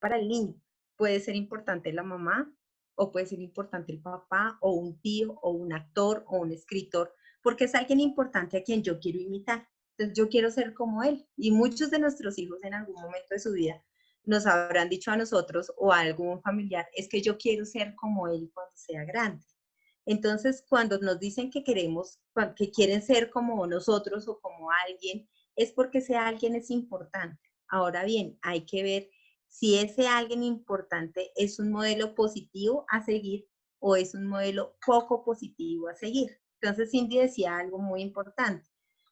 para el niño. Puede ser importante la mamá, o puede ser importante el papá, o un tío, o un actor, o un escritor, porque es alguien importante a quien yo quiero imitar. Entonces yo quiero ser como él. Y muchos de nuestros hijos en algún momento de su vida nos habrán dicho a nosotros o a algún familiar, es que yo quiero ser como él cuando sea grande. Entonces, cuando nos dicen que queremos, que quieren ser como nosotros o como alguien, es porque ese alguien es importante. Ahora bien, hay que ver si ese alguien importante es un modelo positivo a seguir o es un modelo poco positivo a seguir. Entonces, Cindy decía algo muy importante.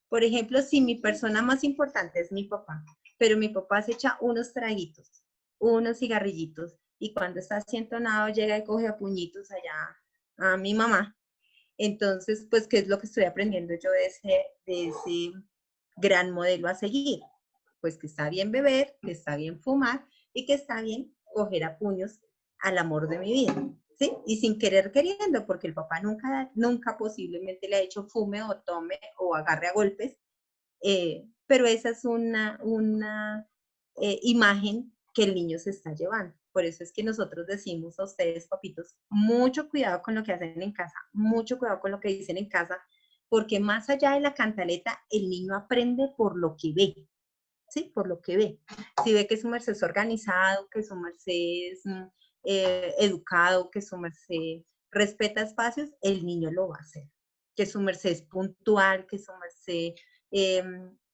Por ejemplo, si mi persona más importante es mi papá, pero mi papá se echa unos traguitos, unos cigarrillitos, y cuando está así entonado llega y coge a puñitos allá a mi mamá. Entonces, pues, ¿qué es lo que estoy aprendiendo yo de ese gran modelo a seguir? Pues que está bien beber, que está bien fumar y que está bien coger a puños al amor de mi vida, ¿sí? Y sin querer queriendo, porque el papá nunca posiblemente le ha hecho fume o tome o agarre a golpes, pero esa es una imagen que el niño se está llevando. Por eso es que nosotros decimos a ustedes, papitos, mucho cuidado con lo que hacen en casa, mucho cuidado con lo que dicen en casa, porque más allá de la cantaleta, el niño aprende por lo que ve, ¿sí? Por lo que ve. Si ve que su merced es organizado, que su merced es educado, que su merced respeta espacios, el niño lo va a hacer. Que su merced es puntual, que su merced eh,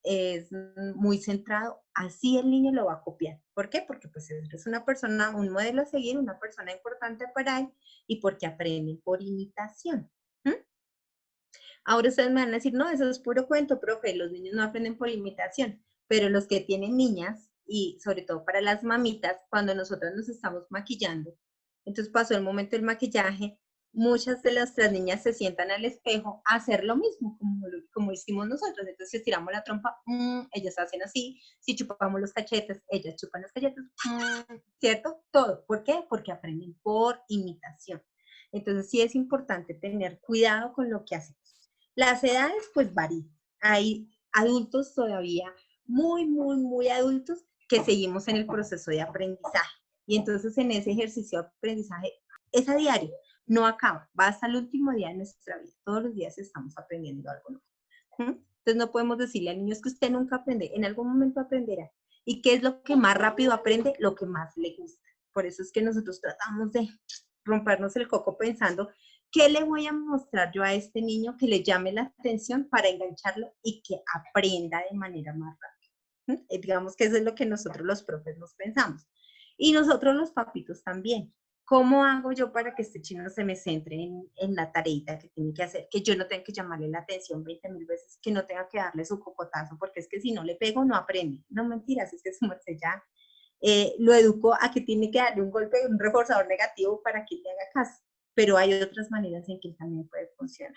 es muy centrado, así el niño lo va a copiar. ¿Por qué? Porque pues es una persona, un modelo a seguir, una persona importante para él y porque aprenden por imitación. ¿Mm? Ahora ustedes me van a decir, no, eso es puro cuento, profe, los niños no aprenden por imitación, pero los que tienen niñas, y sobre todo para las mamitas, cuando nosotras nos estamos maquillando, entonces pasó el momento del maquillaje, muchas de nuestras niñas se sientan al espejo a hacer lo mismo, como hicimos nosotros. Entonces, si estiramos la trompa, ellas hacen así, si chupamos los cachetes, ellas chupan los cachetes, ¿cierto? Todo. ¿Por qué? Porque aprenden por imitación. Entonces, sí es importante tener cuidado con lo que hacemos. Las edades pues varían. Hay adultos todavía muy adultos que seguimos en el proceso de aprendizaje. Y entonces en ese ejercicio de aprendizaje es a diario, no acaba, va hasta el último día de nuestra vida. Todos los días estamos aprendiendo algo nuevo. Entonces no podemos decirle al niño es que usted nunca aprende, en algún momento aprenderá. ¿Y qué es lo que más rápido aprende? Lo que más le gusta. Por eso es que nosotros tratamos de rompernos el coco pensando ¿qué le voy a mostrar yo a este niño que le llame la atención para engancharlo y que aprenda de manera más rápida? Digamos que eso es lo que nosotros los profes nos pensamos. Y nosotros los papitos también. ¿Cómo hago yo para que este chino se me centre en la tareita que tiene que hacer? Que yo no tenga que llamarle la atención 20.000 veces, que no tenga que darle su cocotazo, porque es que si no le pego, no aprende. No, mentiras, es que su merced ya lo educó a que tiene que darle un golpe, un reforzador negativo para que le haga caso. Pero hay otras maneras en que también puede funcionar.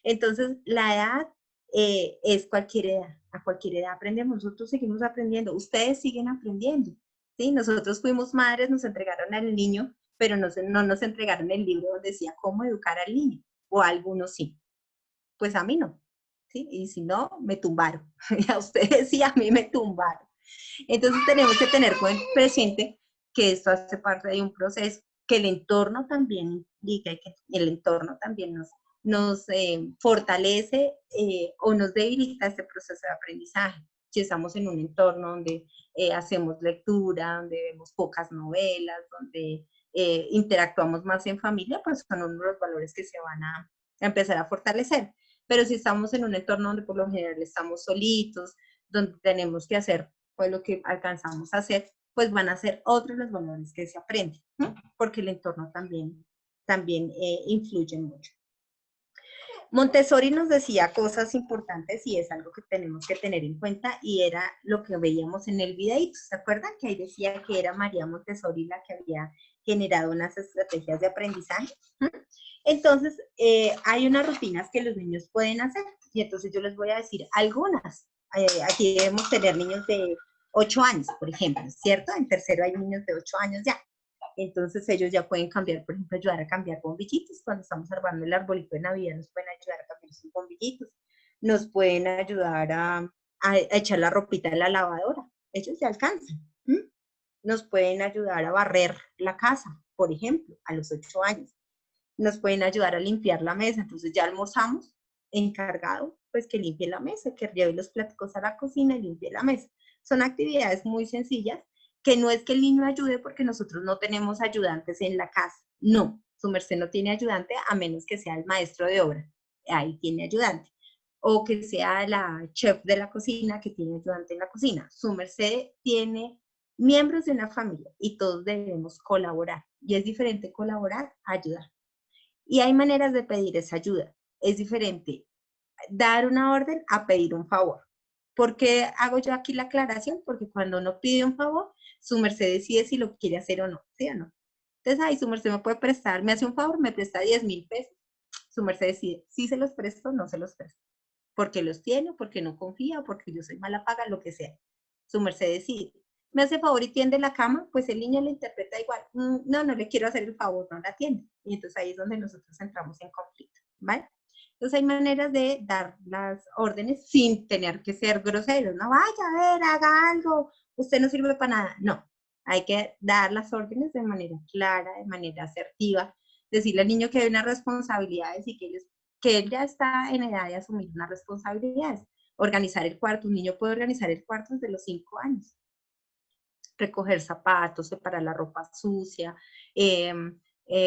Entonces, la edad es cualquier edad. A cualquier edad aprendemos. Nosotros seguimos aprendiendo. Ustedes siguen aprendiendo. ¿Sí? Nosotros fuimos madres, nos entregaron al niño, pero no nos entregaron el libro donde decía cómo educar al niño. O a algunos sí. Pues a mí no. ¿Sí? Y si no, me tumbaron. A ustedes sí, a mí me tumbaron. Entonces tenemos que tener presente que esto hace parte de un proceso, que el entorno también indica, que el entorno también nos fortalece o nos debilita este proceso de aprendizaje. Si estamos en un entorno donde hacemos lectura, donde vemos pocas novelas, donde interactuamos más en familia, pues son uno de los valores que se van a empezar a fortalecer. Pero si estamos en un entorno donde por lo general estamos solitos, donde tenemos que hacer pues lo que alcanzamos a hacer, pues van a ser otros los valores que se aprenden, ¿no? Porque el entorno también influye mucho. Montessori nos decía cosas importantes y es algo que tenemos que tener en cuenta y era lo que veíamos en el videito. ¿Se acuerdan que ahí decía que era María Montessori la que había generado unas estrategias de aprendizaje? Entonces, hay unas rutinas que los niños pueden hacer y entonces yo les voy a decir algunas. Aquí debemos tener niños de 8 años, por ejemplo, ¿cierto? En tercero hay niños de 8 años ya. Entonces ellos ya pueden cambiar, por ejemplo, ayudar a cambiar bombillitos. Cuando estamos armando el arbolito de Navidad, nos pueden ayudar a cambiar sus bombillitos. Nos pueden ayudar a echar la ropita en la lavadora. Ellos ya alcanzan. nos pueden ayudar a barrer la casa, por ejemplo, a los 8 años. Nos pueden ayudar a limpiar la mesa, entonces ya almorzamos, encargado, pues que limpie la mesa, que lleve los pláticos a la cocina y limpie la mesa. Son actividades muy sencillas, que no es que el niño ayude porque nosotros no tenemos ayudantes en la casa, no, su merced no tiene ayudante a menos que sea el maestro de obra, ahí tiene ayudante, o que sea la chef de la cocina que tiene ayudante en la cocina. Su merced tiene miembros de una familia y todos debemos colaborar, y es diferente colaborar a ayudar. Y hay maneras de pedir esa ayuda. Es diferente dar una orden a pedir un favor. ¿Por qué hago yo aquí la aclaración? Porque cuando uno pide un favor, su merced decide si lo quiere hacer o no, ¿sí o no? Entonces, ahí su merced me puede prestar, me hace un favor, me presta 10.000 pesos. Su merced decide si se los presto o no se los presto. Porque los tiene, porque no confía, porque yo soy mala paga, lo que sea. Su merced decide. Me hace favor y tiende la cama, pues el niño le interpreta igual. No, no le quiero hacer el favor, no la atiende. Y entonces ahí es donde nosotros entramos en conflicto, ¿vale? Entonces hay maneras de dar las órdenes sin tener que ser groseros. No vaya a ver, haga algo, usted no sirve para nada. No, hay que dar las órdenes de manera clara, de manera asertiva, decirle al niño que hay unas responsabilidades y que él ya está en edad de asumir unas responsabilidades. Organizar el cuarto, un niño puede organizar el cuarto desde los 5 años. Recoger zapatos, separar la ropa sucia, eh,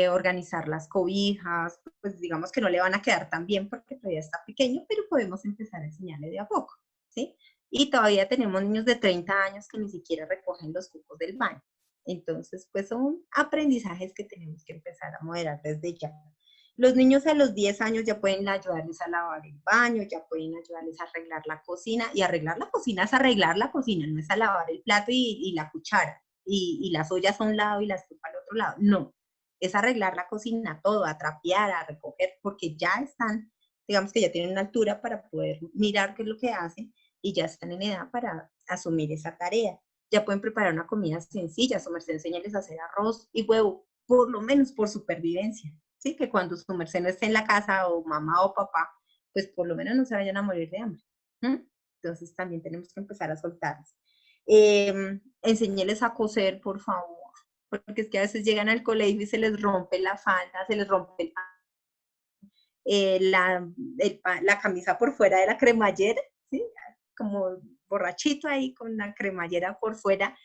organizar las cobijas, pues digamos que no le van a quedar tan bien porque todavía está pequeño, pero podemos empezar a enseñarle de a poco, ¿sí? Y todavía tenemos niños de 30 años que ni siquiera recogen los cupos del baño. Entonces, pues son aprendizajes que tenemos que empezar a moderar desde ya. Los niños a los 10 años ya pueden ayudarles a lavar el baño, ya pueden ayudarles a arreglar la cocina, y arreglar la cocina es arreglar la cocina, no es a lavar el plato y la cuchara, y las ollas a un lado y la estufa al otro lado, no, es arreglar la cocina, todo, a trapear, a recoger, porque ya están, digamos que ya tienen una altura para poder mirar qué es lo que hacen, y ya están en edad para asumir esa tarea. Ya pueden preparar una comida sencilla, su merced enseñarles a hacer arroz y huevo, por lo menos por supervivencia. ¿Sí? Que cuando su merced no esté en la casa, o mamá o papá, pues por lo menos no se vayan a morir de hambre. Entonces también tenemos que empezar a soltarlas. Enseñarles a coser, por favor, porque es que a veces llegan al colegio y se les rompe la falda, se les rompe la camisa por fuera de la cremallera, ¿sí? Como borrachito ahí con la cremallera por fuera,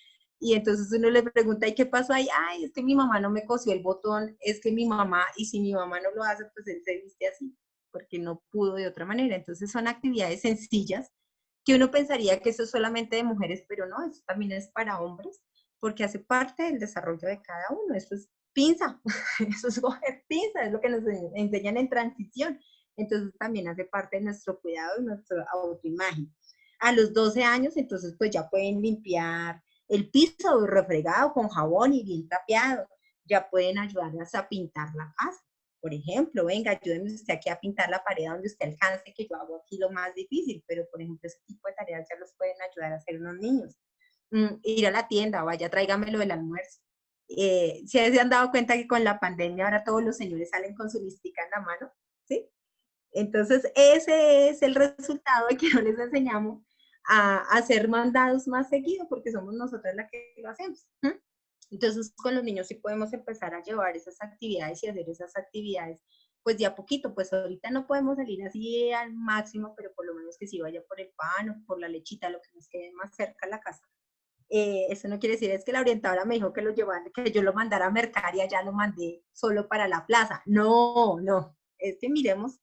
y entonces uno le pregunta, ¿y qué pasó ahí? Ay, es que mi mamá no me cosió el botón, es que mi mamá, y si mi mamá no lo hace, pues él se viste así, porque no pudo de otra manera. Entonces son actividades sencillas que uno pensaría que eso es solamente de mujeres, pero no, eso también es para hombres, porque hace parte del desarrollo de cada uno. Eso es pinza, eso es coger pinza, es lo que nos enseñan en transición. Entonces también hace parte de nuestro cuidado y nuestra autoimagen. A los 12 años, entonces pues ya pueden limpiar el piso refregado con jabón y bien trapeado. Ya pueden ayudarlas a pintar la casa. Por ejemplo, venga, ayúdeme usted aquí a pintar la pared donde usted alcance, que yo hago aquí lo más difícil, pero por ejemplo, ese tipo de tareas ya los pueden ayudar a hacer unos niños. Ir a la tienda, vaya, tráigamelo del almuerzo. Si se han dado cuenta que con la pandemia ahora todos los señores salen con su listica en la mano, ¿sí? Entonces, ese es el resultado de que no les enseñamos a ser mandados más seguido, porque somos nosotras las que lo hacemos. Entonces, con los niños sí podemos empezar a llevar esas actividades y hacer esas actividades, pues de a poquito. Pues ahorita no podemos salir así al máximo, pero por lo menos que sí vaya por el pan o por la lechita, lo que nos quede más cerca a la casa. Eso no quiere decir es que la orientadora me dijo que lo llevara, que yo lo mandara a mercar y allá lo mandé solo para la plaza. No, no. Es que miremos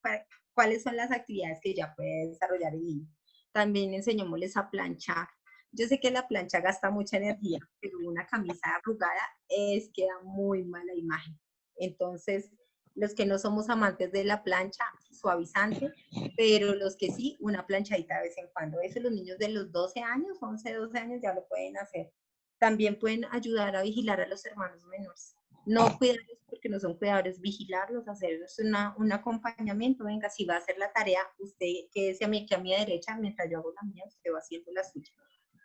cuáles son las actividades que ya puede desarrollar el niño. También enseñémosles a planchar. Yo sé que la plancha gasta mucha energía, pero una camisa arrugada queda muy mala imagen. Entonces, los que no somos amantes de la plancha, suavizante, pero los que sí, una planchadita de vez en cuando. Eso los niños de los 12 años, 11, 12 años ya lo pueden hacer. También pueden ayudar a vigilar a los hermanos menores. No cuidarlos porque no son cuidadores, vigilarlos, hacerles un acompañamiento. Venga, si va a hacer la tarea, usted quédese aquí a mi derecha mientras yo hago la mía, usted va haciendo la suya.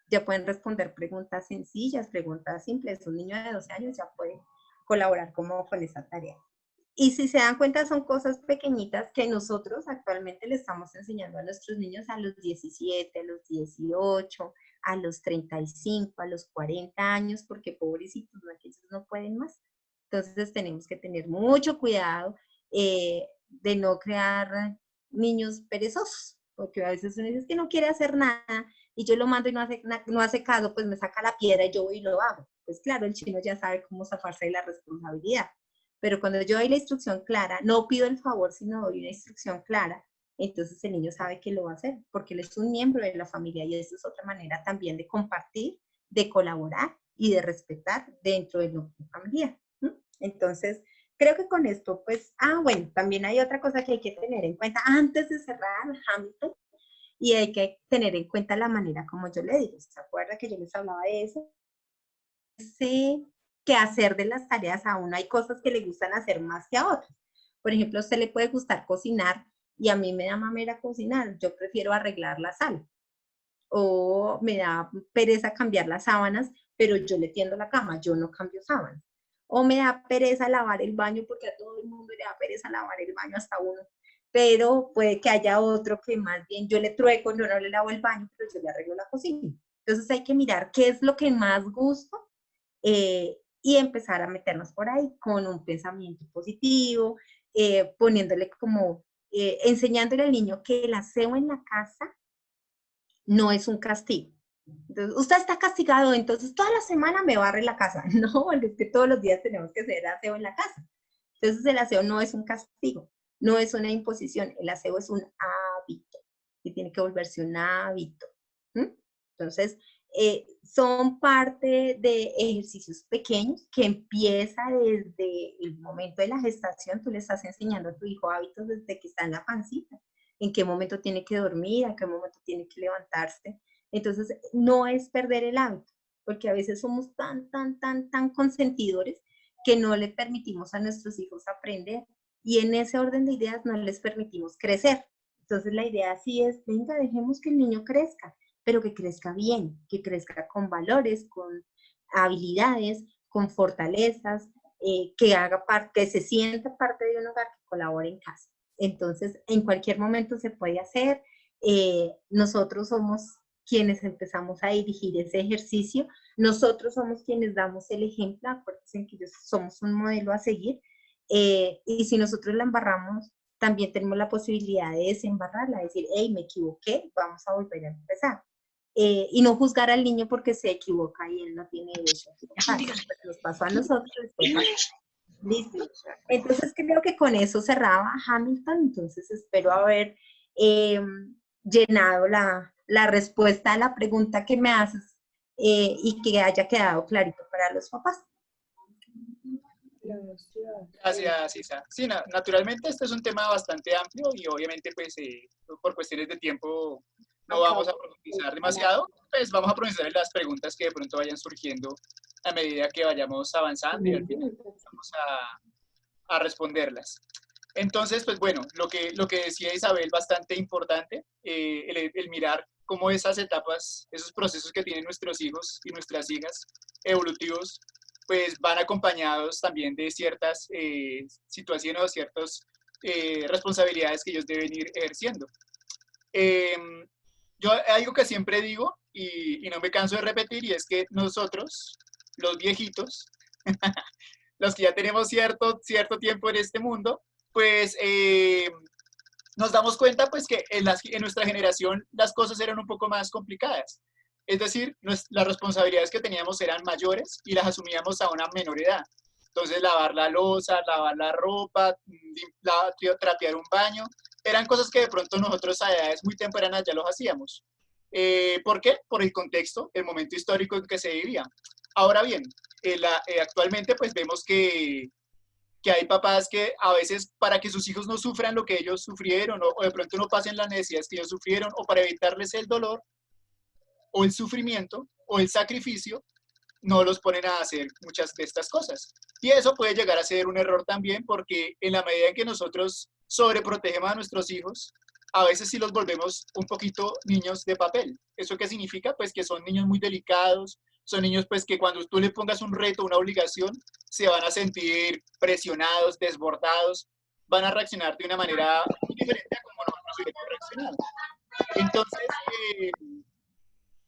Ya pueden responder preguntas sencillas, preguntas simples. Un niño de 12 años ya puede colaborar como con esa tarea. Y si se dan cuenta, son cosas pequeñitas que nosotros actualmente le estamos enseñando a nuestros niños a los 17, a los 18, a los 35, a los 40 años, porque pobrecitos, ¿no? Que ellos no pueden más. Entonces tenemos que tener mucho cuidado de no crear niños perezosos, porque a veces uno dice que no quiere hacer nada y yo lo mando y no hace caso, pues me saca la piedra y yo voy y lo hago. Pues claro, el chino ya sabe cómo zafarse de la responsabilidad. Pero cuando yo doy la instrucción clara, no pido el favor, sino doy una instrucción clara, entonces el niño sabe que lo va a hacer, porque él es un miembro de la familia y esa es otra manera también de compartir, de colaborar y de respetar dentro del núcleo familiar. Entonces, creo que con esto, pues, bueno, también hay otra cosa que hay que tener en cuenta antes de cerrar Hamilton, y hay que tener en cuenta la manera como yo le digo. ¿Se acuerda que yo les hablaba de eso? Sé que hacer de las tareas a uno hay cosas que le gustan hacer más que a otras. Por ejemplo, a usted le puede gustar cocinar y a mí me da mamera cocinar. Yo prefiero arreglar la sala. O me da pereza cambiar las sábanas, pero yo le tiendo la cama, yo no cambio sábanas. O me da pereza lavar el baño, porque a todo el mundo le da pereza lavar el baño, hasta uno. Pero puede que haya otro que más bien yo le trueco, yo no le lavo el baño, pero yo le arreglo la cocina. Entonces hay que mirar qué es lo que más gusto y empezar a meternos por ahí con un pensamiento positivo, poniéndole como, enseñándole al niño que el aseo en la casa no es un castigo. Entonces, usted está castigado, entonces toda la semana me barre la casa. No, es que todos los días tenemos que hacer aseo en la casa. Entonces, el aseo no es un castigo, no es una imposición, el aseo es un hábito y tiene que volverse un hábito. Entonces, son parte de ejercicios pequeños que empieza desde el momento de la gestación. Tú le estás enseñando a tu hijo hábitos desde que está en la pancita, en qué momento tiene que dormir, en qué momento tiene que levantarse. Entonces, no es perder el hábito, porque a veces somos tan consentidores que no le permitimos a nuestros hijos aprender. Y en ese orden de ideas no les permitimos crecer. Entonces, la idea sí es, venga, dejemos que el niño crezca, pero que crezca bien, que crezca con valores, con habilidades, con fortalezas, que haga parte, que se sienta parte de un hogar, que colabore en casa. Entonces, en cualquier momento se puede hacer. Nosotros somos quienes empezamos a dirigir ese ejercicio. Nosotros somos quienes damos el ejemplo. Acuérdense que somos un modelo a seguir. Y si nosotros la embarramos, también tenemos la posibilidad de desembarrarla, decir, hey, me equivoqué, vamos a volver a empezar. Y no juzgar al niño porque se equivoca y él no tiene derecho a equivocarse. Pues nos pasó a nosotros, después listo. Entonces creo que con eso cerraba Hamilton, entonces espero haber llenado la respuesta a la pregunta que me haces y que haya quedado clarito para los papás. Gracias, Isa. Sí, naturalmente este es un tema bastante amplio y obviamente pues por cuestiones de tiempo no vamos a profundizar demasiado, pues vamos a profundizar en las preguntas que de pronto vayan surgiendo a medida que vayamos avanzando y al final vamos a responderlas. Entonces, pues bueno, lo que decía Isabel, bastante importante, el mirar cómo esas etapas, esos procesos que tienen nuestros hijos y nuestras hijas evolutivos, pues van acompañados también de ciertas situaciones o ciertas responsabilidades que ellos deben ir ejerciendo. Yo algo que siempre digo y no me canso de repetir, y es que nosotros, los viejitos, los que ya tenemos cierto tiempo en este mundo, pues nos damos cuenta pues que en nuestra generación las cosas eran un poco más complicadas. Es decir, las responsabilidades que teníamos eran mayores y las asumíamos a una menor edad. Entonces, lavar la loza, lavar la ropa, trapear un baño, eran cosas que de pronto nosotros a edades muy tempranas ya los hacíamos. ¿Por qué? Por el contexto, el momento histórico en que se vivía. Ahora bien, actualmente pues vemos que hay papás que a veces para que sus hijos no sufran lo que ellos sufrieron o de pronto no pasen las necesidades que ellos sufrieron o para evitarles el dolor o el sufrimiento o el sacrificio, no los ponen a hacer muchas de estas cosas. Y eso puede llegar a ser un error también porque en la medida en que nosotros sobreprotegemos a nuestros hijos, a veces sí los volvemos un poquito niños de papel. ¿Eso qué significa? Pues que son niños muy delicados, son niños pues que cuando tú le pongas un reto, una obligación, se van a sentir presionados, desbordados, van a reaccionar de una manera muy diferente a como nosotros queremos reaccionar. Entonces,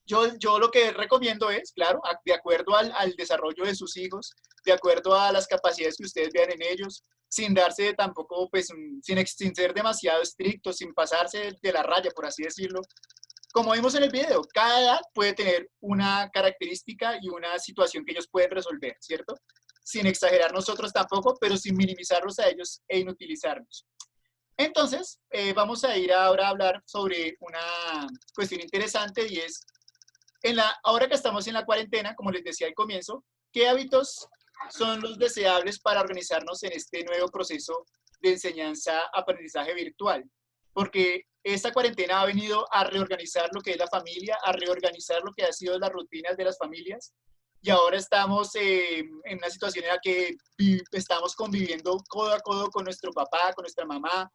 Yo lo que recomiendo es, claro, de acuerdo al desarrollo de sus hijos, de acuerdo a las capacidades que ustedes vean en ellos, sin darse tampoco, pues, sin ser demasiado estrictos, sin pasarse de la raya, por así decirlo. Como vimos en el video, cada edad puede tener una característica y una situación que ellos pueden resolver, ¿cierto? Sin exagerar nosotros tampoco, pero sin minimizarlos a ellos e inutilizarlos. Entonces, vamos a ir ahora a hablar sobre una cuestión interesante y es, ahora que estamos en la cuarentena, como les decía al comienzo, ¿qué hábitos son los deseables para organizarnos en este nuevo proceso de enseñanza-aprendizaje virtual? Porque esta cuarentena ha venido a reorganizar lo que es la familia, a reorganizar lo que ha sido las rutinas de las familias, y ahora estamos en una situación en la que estamos conviviendo codo a codo con nuestro papá, con nuestra mamá,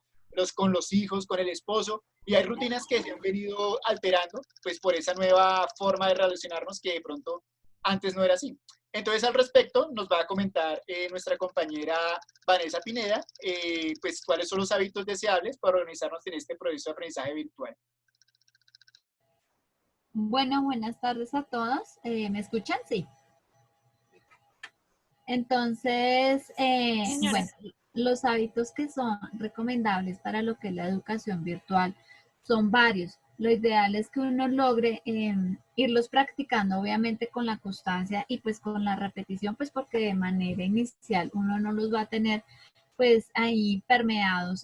con los hijos, con el esposo, y hay rutinas que se han venido alterando, pues por esa nueva forma de relacionarnos que de pronto antes no era así. Entonces, al respecto, nos va a comentar nuestra compañera Vanessa Pineda, pues cuáles son los hábitos deseables para organizarnos en este proceso de aprendizaje virtual. Bueno, buenas tardes a todos. ¿Me escuchan? Sí. Entonces, bueno, los hábitos que son recomendables para lo que es la educación virtual son varios. Lo ideal es que uno logre irlos practicando, obviamente con la constancia y pues con la repetición, pues porque de manera inicial uno no los va a tener pues ahí permeados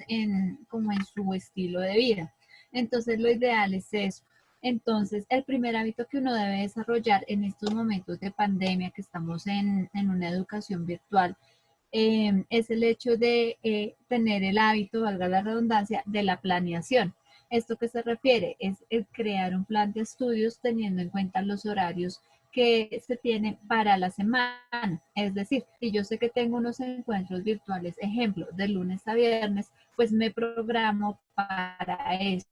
como en su estilo de vida. Entonces, lo ideal es eso. Entonces, el primer hábito que uno debe desarrollar en estos momentos de pandemia, que estamos en una educación virtual, es el hecho de tener el hábito, valga la redundancia, de la planeación. ¿Esto qué se refiere? Es el crear un plan de estudios teniendo en cuenta los horarios que se tienen para la semana. Es decir, si yo sé que tengo unos encuentros virtuales, ejemplo, de lunes a viernes, pues me programo para eso,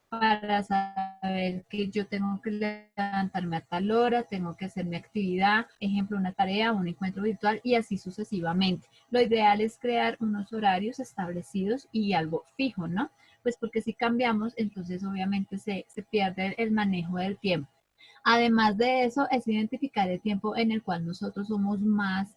para saber que yo tengo que levantarme a tal hora, tengo que hacer mi actividad, ejemplo, una tarea, un encuentro virtual y así sucesivamente. Lo ideal es crear unos horarios establecidos y algo fijo, ¿no? Pues porque si cambiamos, entonces obviamente se pierde el manejo del tiempo. Además de eso, es identificar el tiempo en el cual nosotros somos más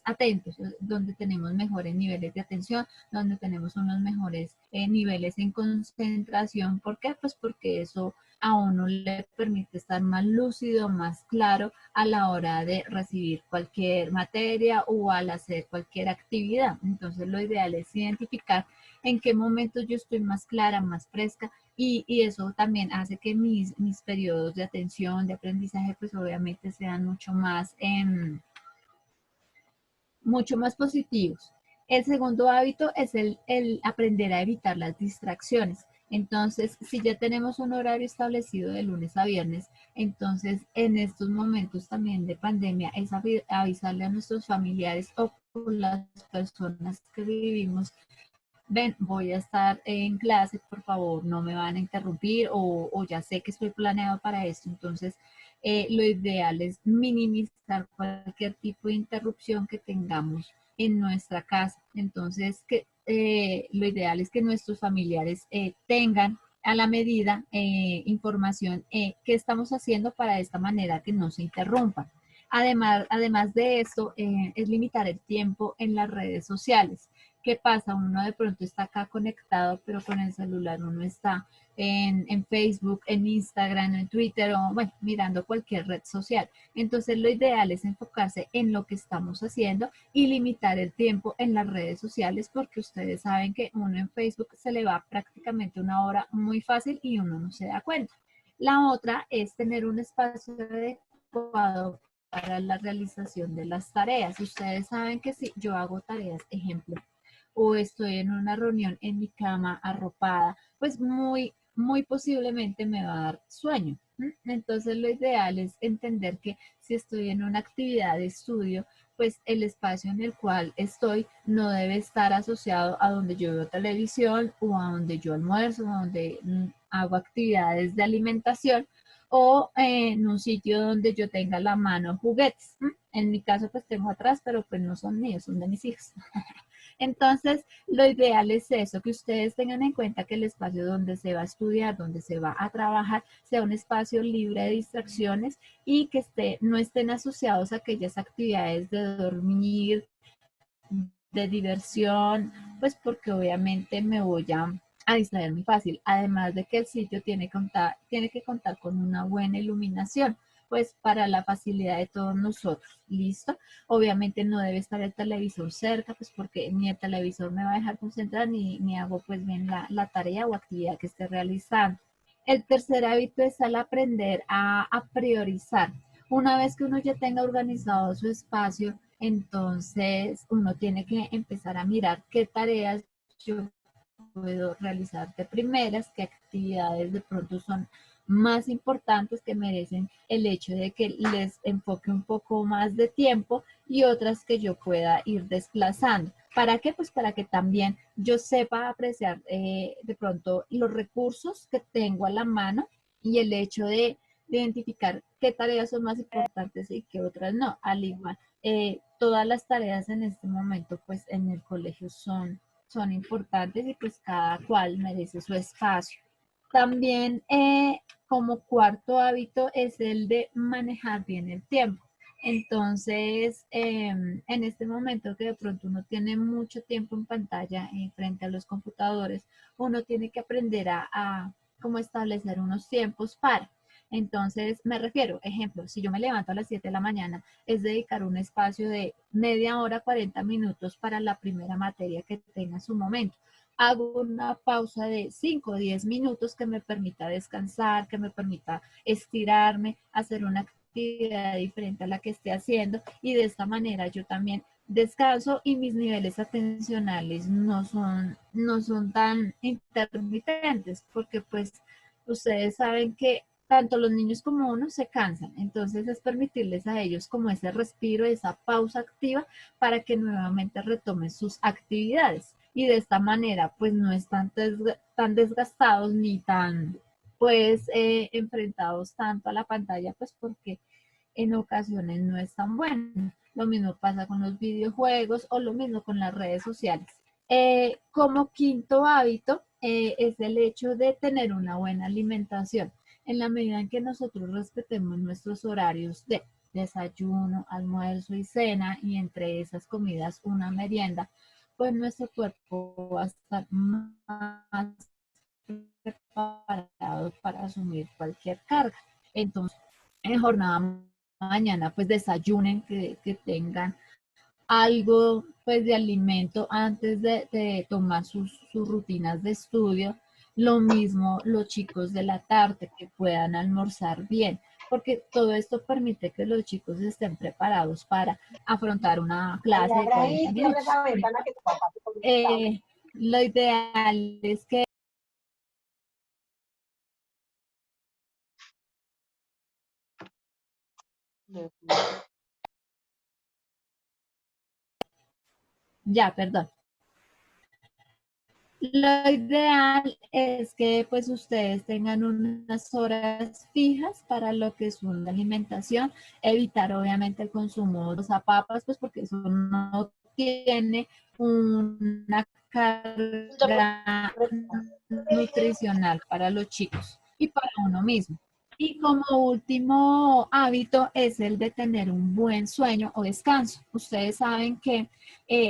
atentos, donde tenemos mejores niveles de atención, donde tenemos unos mejores niveles en concentración. ¿Por qué? Pues porque eso a uno le permite estar más lúcido, más claro a la hora de recibir cualquier materia o al hacer cualquier actividad. Entonces, lo ideal es identificar en qué momentos yo estoy más clara, más fresca y eso también hace que mis periodos de atención, de aprendizaje, pues obviamente sean mucho más positivos. El segundo hábito es el aprender a evitar las distracciones. Entonces, si ya tenemos un horario establecido de lunes a viernes, entonces en estos momentos también de pandemia es avisarle a nuestros familiares o las personas que vivimos: ven, voy a estar en clase, por favor, no me van a interrumpir o ya sé que estoy planeado para esto. Entonces, lo ideal es minimizar cualquier tipo de interrupción que tengamos en nuestra casa. Entonces, lo ideal es que nuestros familiares tengan a la medida información que estamos haciendo para de esta manera que no se interrumpan. Además de esto, es limitar el tiempo en las redes sociales. ¿Qué pasa? Uno de pronto está acá conectado, pero con el celular uno está en Facebook, en Instagram, en Twitter o, bueno, mirando cualquier red social. Entonces, lo ideal es enfocarse en lo que estamos haciendo y limitar el tiempo en las redes sociales, porque ustedes saben que uno en Facebook se le va prácticamente una hora muy fácil y uno no se da cuenta. La otra es tener un espacio adecuado para la realización de las tareas. Ustedes saben que si yo hago tareas, ejemplo, o estoy en una reunión en mi cama arropada, pues muy posiblemente me va a dar sueño. Entonces lo ideal es entender que si estoy en una actividad de estudio, pues el espacio en el cual estoy no debe estar asociado a donde yo veo televisión o a donde yo almuerzo, o a donde hago actividades de alimentación o en un sitio donde yo tenga a la mano juguetes. En mi caso pues tengo atrás, pero pues no son míos, son de mis hijos. Entonces, lo ideal es eso, que ustedes tengan en cuenta que el espacio donde se va a estudiar, donde se va a trabajar, sea un espacio libre de distracciones y que no estén asociados a aquellas actividades de dormir, de diversión, pues porque obviamente me voy a distraer muy fácil. Además de que el sitio tiene que contar con una buena iluminación, pues para la facilidad de todos nosotros. ¿Listo? Obviamente no debe estar el televisor cerca, pues porque ni el televisor me va a dejar concentrar ni hago pues bien la tarea o actividad que esté realizando. El tercer hábito es al aprender a priorizar. Una vez que uno ya tenga organizado su espacio, entonces uno tiene que empezar a mirar qué tareas yo puedo realizar de primeras, qué actividades de pronto son más importantes que merecen el hecho de que les enfoque un poco más de tiempo y otras que yo pueda ir desplazando. ¿Para qué? Pues para que también yo sepa apreciar de pronto los recursos que tengo a la mano y el hecho de identificar qué tareas son más importantes y qué otras no. Al igual, todas las tareas en este momento pues en el colegio son importantes y pues cada cual merece su espacio. También como cuarto hábito es el de manejar bien el tiempo. Entonces, en este momento que de pronto uno tiene mucho tiempo en pantalla frente a los computadores, uno tiene que aprender a cómo establecer unos tiempos para. Entonces, me refiero, ejemplo, si yo me levanto a las 7 de la mañana, es dedicar un espacio de media hora, 40 minutos para la primera materia que tenga en su momento. Hago una pausa de 5 o 10 minutos que me permita descansar, que me permita estirarme, hacer una actividad diferente a la que esté haciendo y de esta manera yo también descanso y mis niveles atencionales no son tan intermitentes porque pues ustedes saben que tanto los niños como uno se cansan, entonces es permitirles a ellos como ese respiro, esa pausa activa para que nuevamente retomen sus actividades y de esta manera pues no están tan desgastados ni tan pues enfrentados tanto a la pantalla pues porque en ocasiones no es tan bueno. Lo mismo pasa con los videojuegos o lo mismo con las redes sociales. Como quinto hábito es el hecho de tener una buena alimentación. En la medida en que nosotros respetemos nuestros horarios de desayuno, almuerzo y cena y entre esas comidas una merienda, pues nuestro cuerpo va a estar más preparado para asumir cualquier carga. Entonces, en jornada mañana, pues desayunen, que tengan algo pues de alimento antes de tomar sus rutinas de estudio. Lo mismo los chicos de la tarde que puedan almorzar bien, porque todo esto permite que los chicos estén preparados para afrontar una clase de 40 minutos. Lo ideal es que perdón. Lo ideal es que pues ustedes tengan unas horas fijas para lo que es una alimentación, evitar obviamente el consumo de papas, pues porque eso no tiene una carga nutricional para los chicos y para uno mismo. Y como último hábito es el de tener un buen sueño o descanso. Ustedes saben que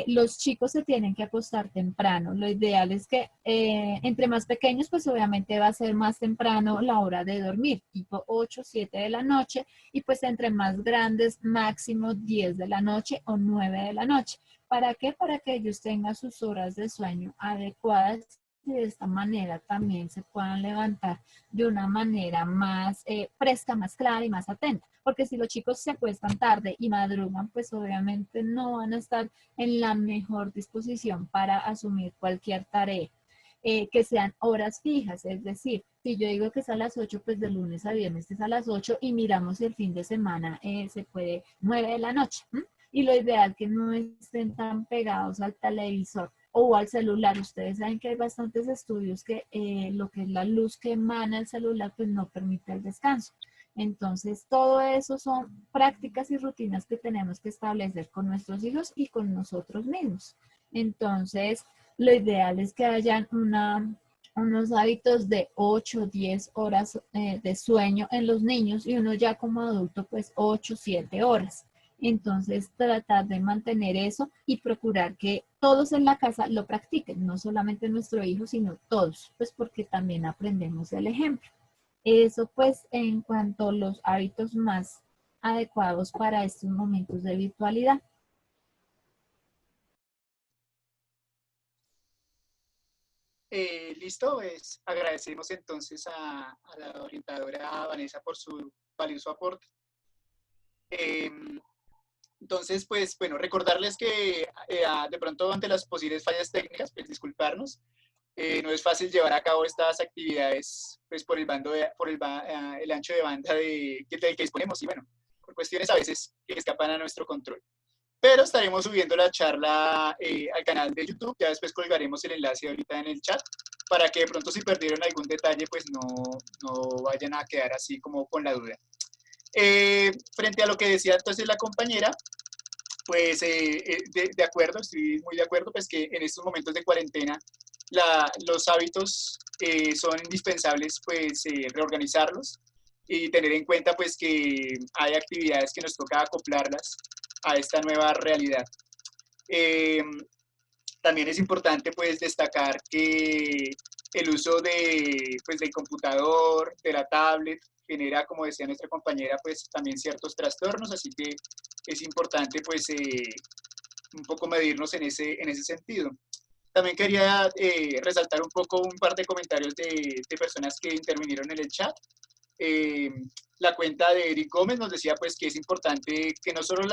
los chicos se tienen que acostar temprano. Lo ideal es que entre más pequeños, pues obviamente va a ser más temprano la hora de dormir, tipo 8, 7 de la noche, y pues entre más grandes, máximo 10 de la noche o 9 de la noche. ¿Para qué? Para que ellos tengan sus horas de sueño adecuadas y de esta manera también se puedan levantar de una manera más fresca, más clara y más atenta. Porque si los chicos se acuestan tarde y madrugan, pues obviamente no van a estar en la mejor disposición para asumir cualquier tarea. Que sean horas fijas, es decir, si yo digo que es a las 8, pues de lunes a viernes es a las 8 y miramos si el fin de semana se puede 9 de la noche. Y lo ideal que no estén tan pegados al televisor o al celular. Ustedes saben que hay bastantes estudios que lo que es la luz que emana el celular pues no permite el descanso. Entonces, todo eso son prácticas y rutinas que tenemos que establecer con nuestros hijos y con nosotros mismos. Entonces, lo ideal es que hayan unos hábitos de 8, 10 horas de sueño en los niños y uno ya como adulto pues 8, 7 horas. Entonces tratar de mantener eso y procurar que todos en la casa lo practiquen, no solamente nuestro hijo, sino todos, pues porque también aprendemos el ejemplo. Eso pues en cuanto a los hábitos más adecuados para estos momentos de virtualidad. Listo, pues agradecemos entonces a la orientadora Vanessa por su valioso aporte. Entonces, pues bueno, recordarles que de pronto ante las posibles fallas técnicas, pues disculparnos. No es fácil llevar a cabo estas actividades pues por el el ancho de banda del que disponemos y bueno, por cuestiones a veces que escapan a nuestro control. Pero estaremos subiendo la charla al canal de YouTube, ya después colgaremos el enlace ahorita en el chat, para que de pronto si perdieron algún detalle, pues no vayan a quedar así como con la duda. Frente a lo que decía entonces la compañera, pues de acuerdo, estoy muy de acuerdo, pues que en estos momentos de cuarentena los hábitos son indispensables, pues reorganizarlos y tener en cuenta pues que hay actividades que nos toca acoplarlas a esta nueva realidad. También es importante pues destacar que el uso pues, del computador, de la tablet, genera, como decía nuestra compañera, pues también ciertos trastornos, así que es importante pues un poco medirnos en ese sentido. También quería resaltar un poco un par de comentarios de personas que intervinieron en el chat. La cuenta de Eric Gómez nos decía pues que es importante que no solo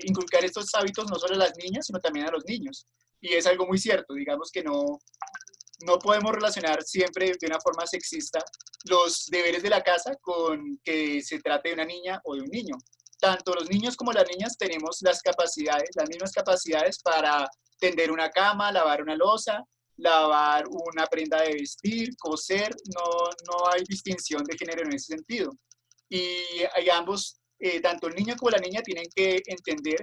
inculcar estos hábitos no solo a las niñas, sino también a los niños. Y es algo muy cierto, digamos que no podemos relacionar siempre de una forma sexista los deberes de la casa con que se trate de una niña o de un niño. Tanto los niños como las niñas tenemos las mismas capacidades para tender una cama, lavar una loza, lavar una prenda de vestir, coser, no hay distinción de género en ese sentido. Y ambos, tanto el niño como la niña, tienen que entender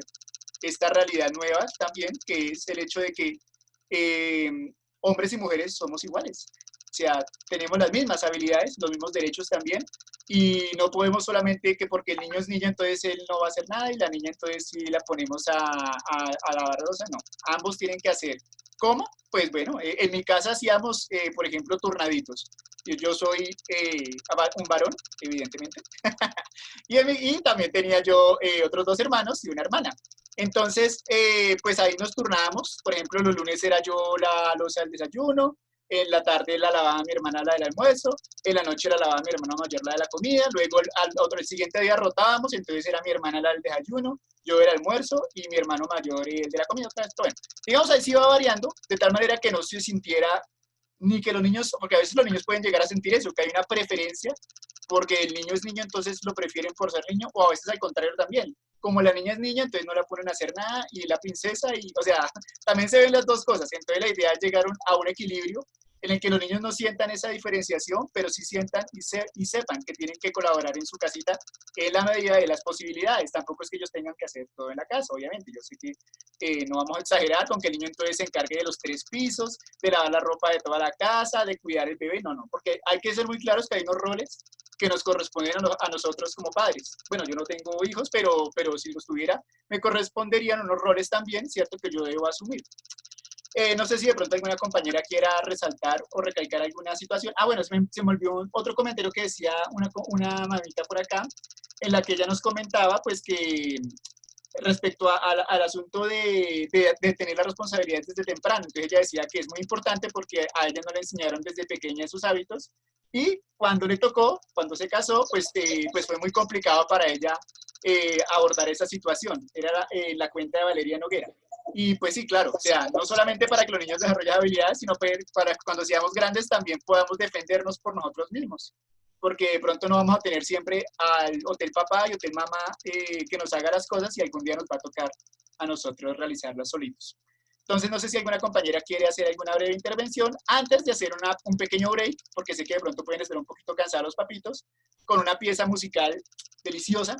esta realidad nueva también, que es el hecho de que hombres y mujeres somos iguales. O sea, tenemos las mismas habilidades, los mismos derechos también, y no podemos solamente que porque el niño es niña, entonces él no va a hacer nada, y la niña entonces sí la ponemos a lavar rosa. No, ambos tienen que hacer. ¿Cómo? Pues bueno, en mi casa hacíamos, por ejemplo, turnaditos. Yo soy un varón, evidentemente, y también tenía yo otros 2 hermanos y una hermana. Entonces, pues ahí nos turnábamos. Por ejemplo, los lunes era yo la loza del desayuno, en la tarde la lavaba mi hermana la del almuerzo, en la noche la lavaba mi hermano mayor la de la comida, luego el siguiente día rotábamos, entonces era mi hermana la del desayuno, yo era el almuerzo y mi hermano mayor el de la comida. Bueno, digamos, ahí sí iba variando, de tal manera que no se sintiera ni que los niños, porque a veces los niños pueden llegar a sentir eso, que hay una preferencia, porque el niño es niño, entonces lo prefieren por ser niño, o a veces al contrario también. Como la niña es niña, entonces no la ponen a hacer nada, y la princesa, y, o sea, también se ven las dos cosas. Entonces la idea es llegar a un equilibrio en el que los niños no sientan esa diferenciación, pero sí sientan y sepan que tienen que colaborar en su casita en la medida de las posibilidades. Tampoco es que ellos tengan que hacer todo en la casa, obviamente. Yo sé que no vamos a exagerar con que el niño entonces se encargue de los 3 pisos, de lavar la ropa de toda la casa, de cuidar el bebé. No, porque hay que ser muy claros que hay unos roles que nos corresponden a nosotros como padres. Bueno, yo no tengo hijos, pero si los tuviera, me corresponderían unos roles también, ¿cierto?, que yo debo asumir. No sé si de pronto alguna compañera quiera resaltar o recalcar alguna situación. Bueno, se me olvidó otro comentario que decía una mamita por acá, en la que ella nos comentaba, pues que respecto al asunto de tener las responsabilidades desde temprano. Entonces ella decía que es muy importante porque a ella no le enseñaron desde pequeña esos hábitos, y cuando le tocó, cuando se casó, pues fue muy complicado para ella abordar esa situación. Era la cuenta de Valeria Noguera. Y pues sí, claro, o sea, no solamente para que los niños desarrollen habilidades, sino para que cuando seamos grandes también podamos defendernos por nosotros mismos, porque de pronto no vamos a tener siempre al hotel papá y hotel mamá que nos haga las cosas, y algún día nos va a tocar a nosotros realizarlas solitos. Entonces, no sé si alguna compañera quiere hacer alguna breve intervención antes de hacer un pequeño break, porque sé que de pronto pueden estar un poquito cansados los papitos, con una pieza musical deliciosa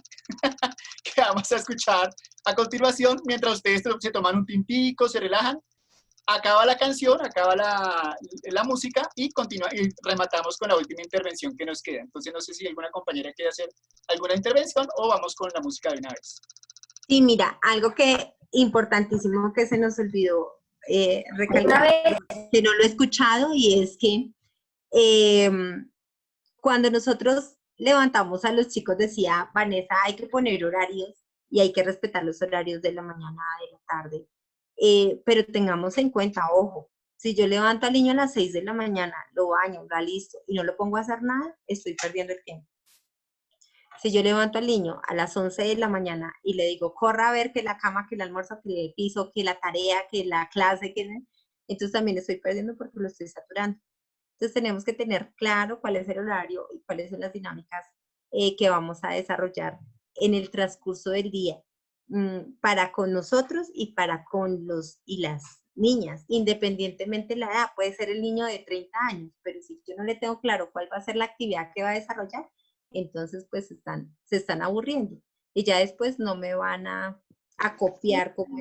que vamos a escuchar a continuación, mientras ustedes se toman un tintico, se relajan, acaba la canción, acaba la música y y rematamos con la última intervención que nos queda. Entonces, no sé si alguna compañera quiere hacer alguna intervención o vamos con la música de una vez. Sí, mira, algo que importantísimo que se nos olvidó recalcar, que no lo he escuchado, y es que cuando nosotros levantamos a los chicos, decía Vanessa, hay que poner horarios y hay que respetar los horarios de la mañana, de la tarde. Pero tengamos en cuenta, ojo, si yo levanto al niño a las 6 de la mañana, lo baño, lo listo y no lo pongo a hacer nada, estoy perdiendo el tiempo. Si yo levanto al niño a las 11 de la mañana y le digo, corra a ver que la cama, que el almuerzo, que el piso, que la tarea, que la clase, entonces también estoy perdiendo porque lo estoy saturando. Entonces tenemos que tener claro cuál es el horario y cuáles son las dinámicas que vamos a desarrollar en el transcurso del día para con nosotros y para con los y las niñas, independientemente de la edad. Puede ser el niño de 30 años, pero si yo no le tengo claro cuál va a ser la actividad que va a desarrollar, entonces pues se están aburriendo y ya después no me van a copiar como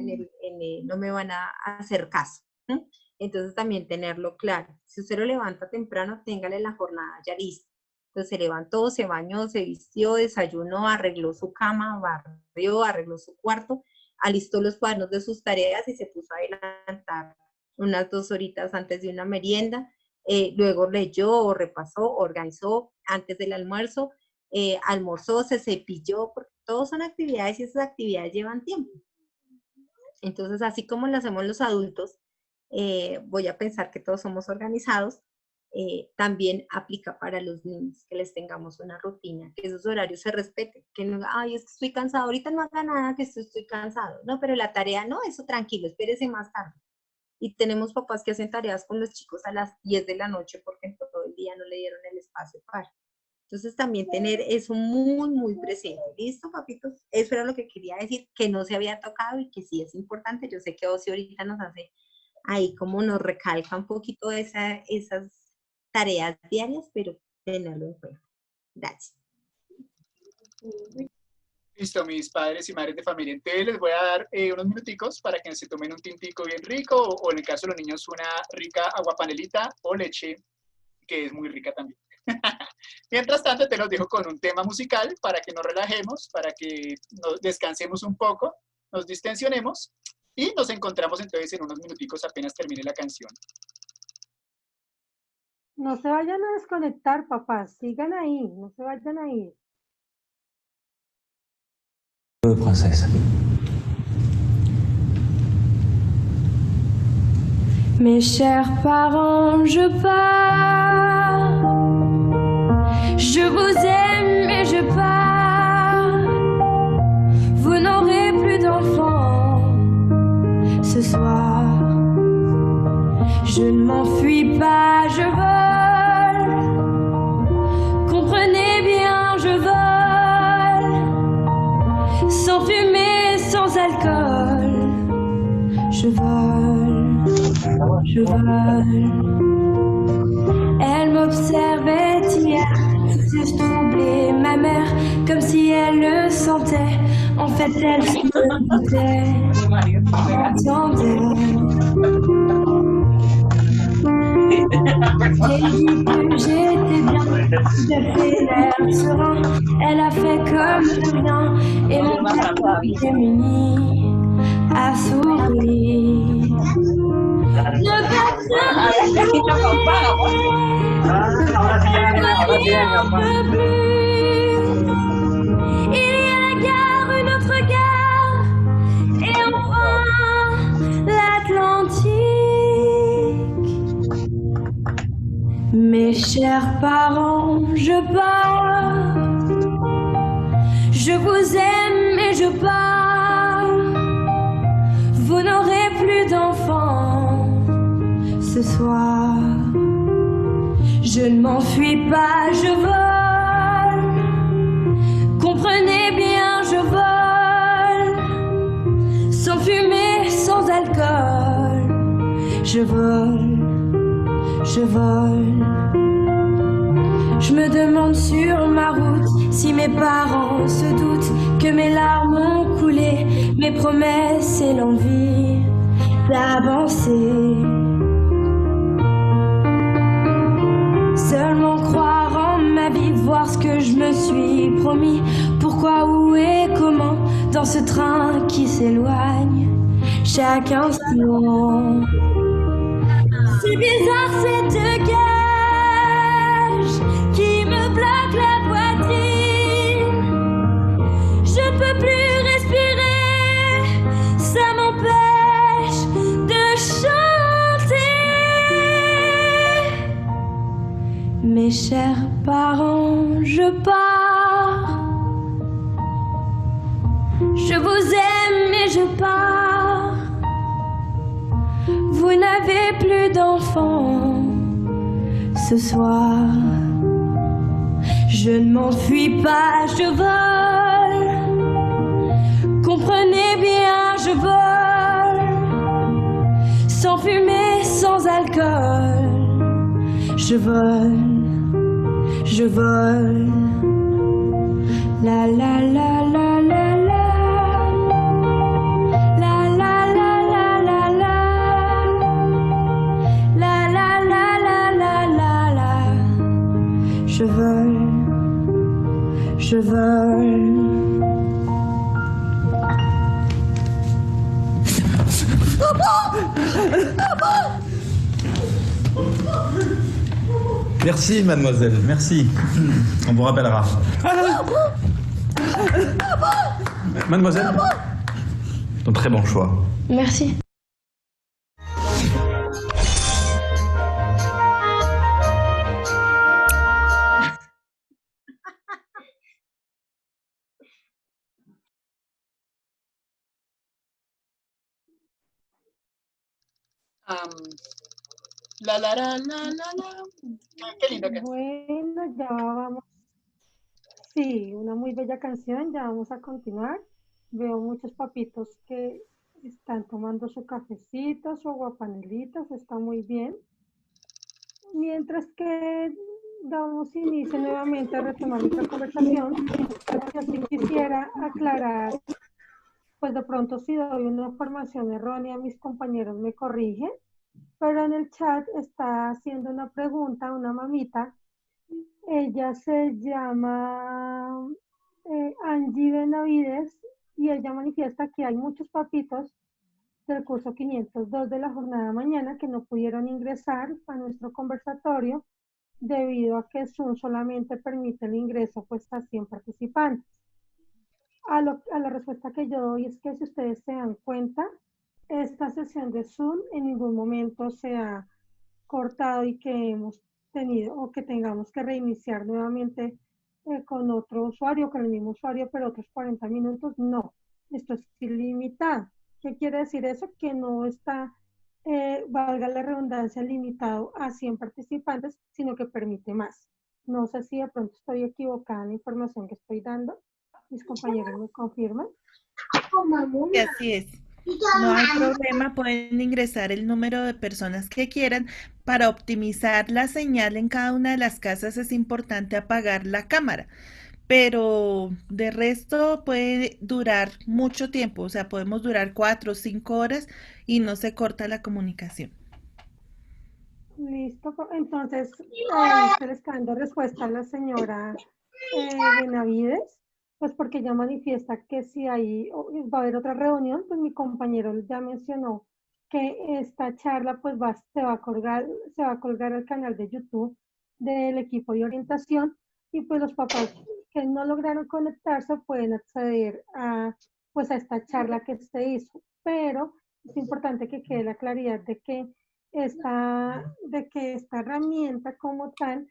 no me van a hacer caso. Entonces también tenerlo claro. Si usted lo levanta temprano, téngale la jornada ya lista. Entonces se levantó, se bañó, se vistió, desayunó, arregló su cama, barrió, arregló su cuarto, alistó los cuadernos de sus tareas y se puso a adelantar unas 2 horitas antes de una merienda. Luego leyó o repasó, organizó antes del almuerzo, almorzó, se cepilló, porque todos son actividades y esas actividades llevan tiempo. Entonces, así como lo hacemos los adultos, voy a pensar que todos somos organizados, también aplica para los niños, que les tengamos una rutina, que esos horarios se respeten, que no, ay, es que estoy cansado, ahorita no haga nada, que estoy cansado, no, pero la tarea no, eso tranquilo, espérese más tarde. Y tenemos papás que hacen tareas con los chicos a las 10 de la noche porque en todo el día no le dieron el espacio para. Entonces también tener eso muy, muy presente. ¿Listo, papitos? Eso era lo que quería decir, que no se había tocado y que sí es importante. Yo sé que Osi ahorita nos hace ahí como nos recalca un poquito esas tareas diarias, pero tenerlo en cuenta. Gracias. Listo, mis padres y madres de familia. Entonces les voy a dar unos minuticos para que se tomen un tintico bien rico o en el caso de los niños una rica aguapanelita o leche, que es muy rica también. Mientras tanto, te los dejo con un tema musical para que nos relajemos, para que nos descansemos un poco, nos distensionemos y nos encontramos entonces en unos minuticos apenas termine la canción. No se vayan a desconectar, papás, sigan ahí, no se vayan a ir. Princesse. Mes chers parents, je pars. Je vous aime et je pars. Vous n'aurez plus d'enfants ce soir. Je ne m'enfuis pas, je vole. Comprenez bien, je vole. Sans fumée, sans alcool. Je vole, je vole. Elle m'observait hier, faisait troubler ma mère, comme si elle le sentait. En fait, elle se doutait, entendait. J'ai dit que j'étais bien, j'ai fait l'air serein. Elle a fait comme de rien, et mon père s'est mis à sourire. Ne pas il y a la gare, une autre gare, et enfin l'Atlantique. Mes chers parents, je pars. Je vous aime et je pars. Vous n'aurez plus d'enfants ce soir. Je ne m'enfuis pas, je vole. Comprenez bien, je vole. Sans fumée, sans alcool. Je vole, je vole. Je me demande sur ma route si mes parents se doutent que mes larmes ont coulé, mes promesses et l'envie d'avancer. Seulement croire en ma vie, voir ce que je me suis promis. Pourquoi, où et comment, dans ce train qui s'éloigne chaque instant. C'est bizarre cette cage qui me bloque la poitrine. Je peux plus respirer, ça m'empêche de chanter. Mes chers parents, je pars. Je vous aime et je pars. Vous n'avez plus d'enfants ce soir. Je ne m'enfuis pas, je vole. Comprenez bien, je vole. Sans fumée, sans alcool. Je vole, je vole. La la la la la la. La la la la la la. La la la la la la la. Je vole, je vole. Merci, mademoiselle, merci. On vous rappellera. Mademoiselle, un très bon choix. Merci. La la la la la la. Qué linda canción. Bueno, ya vamos. Sí, una muy bella canción, ya vamos a continuar. Veo muchos papitos que están tomando su cafecito, su aguapanelitas, está muy bien. Mientras que damos inicio nuevamente a retomar nuestra conversación, yo sí quisiera aclarar, pues de pronto si doy una información errónea, mis compañeros me corrigen, pero en el chat está haciendo una pregunta una mamita. Ella se llama Angie Benavides y ella manifiesta que hay muchos papitos del curso 502 de la jornada de mañana que no pudieron ingresar a nuestro conversatorio debido a que Zoom solamente permite el ingreso pues a 100 participantes. A la respuesta que yo doy es que si ustedes se dan cuenta, esta sesión de Zoom en ningún momento se ha cortado y que hemos tenido o que tengamos que reiniciar nuevamente con otro usuario, con el mismo usuario, pero otros 40 minutos, no. Esto es ilimitado. ¿Qué quiere decir eso? Que no está, valga la redundancia, limitado a 100 participantes, sino que permite más. No sé si de pronto estoy equivocada en la información que estoy dando. Mis compañeros me confirman. Y así es. No hay problema, pueden ingresar el número de personas que quieran. Para optimizar la señal en cada una de las casas es importante apagar la cámara, pero de resto puede durar mucho tiempo, o sea, podemos durar 4 o 5 horas y no se corta la comunicación. Listo, entonces se le está dando respuesta a la señora Benavides. Pues porque ya manifiesta que si hay, va a haber otra reunión, pues mi compañero ya mencionó que esta charla pues se va a colgar al canal de YouTube del equipo de orientación y pues los papás que no lograron conectarse pueden acceder a esta charla que se hizo. Pero es importante que quede la claridad de que esta herramienta como tal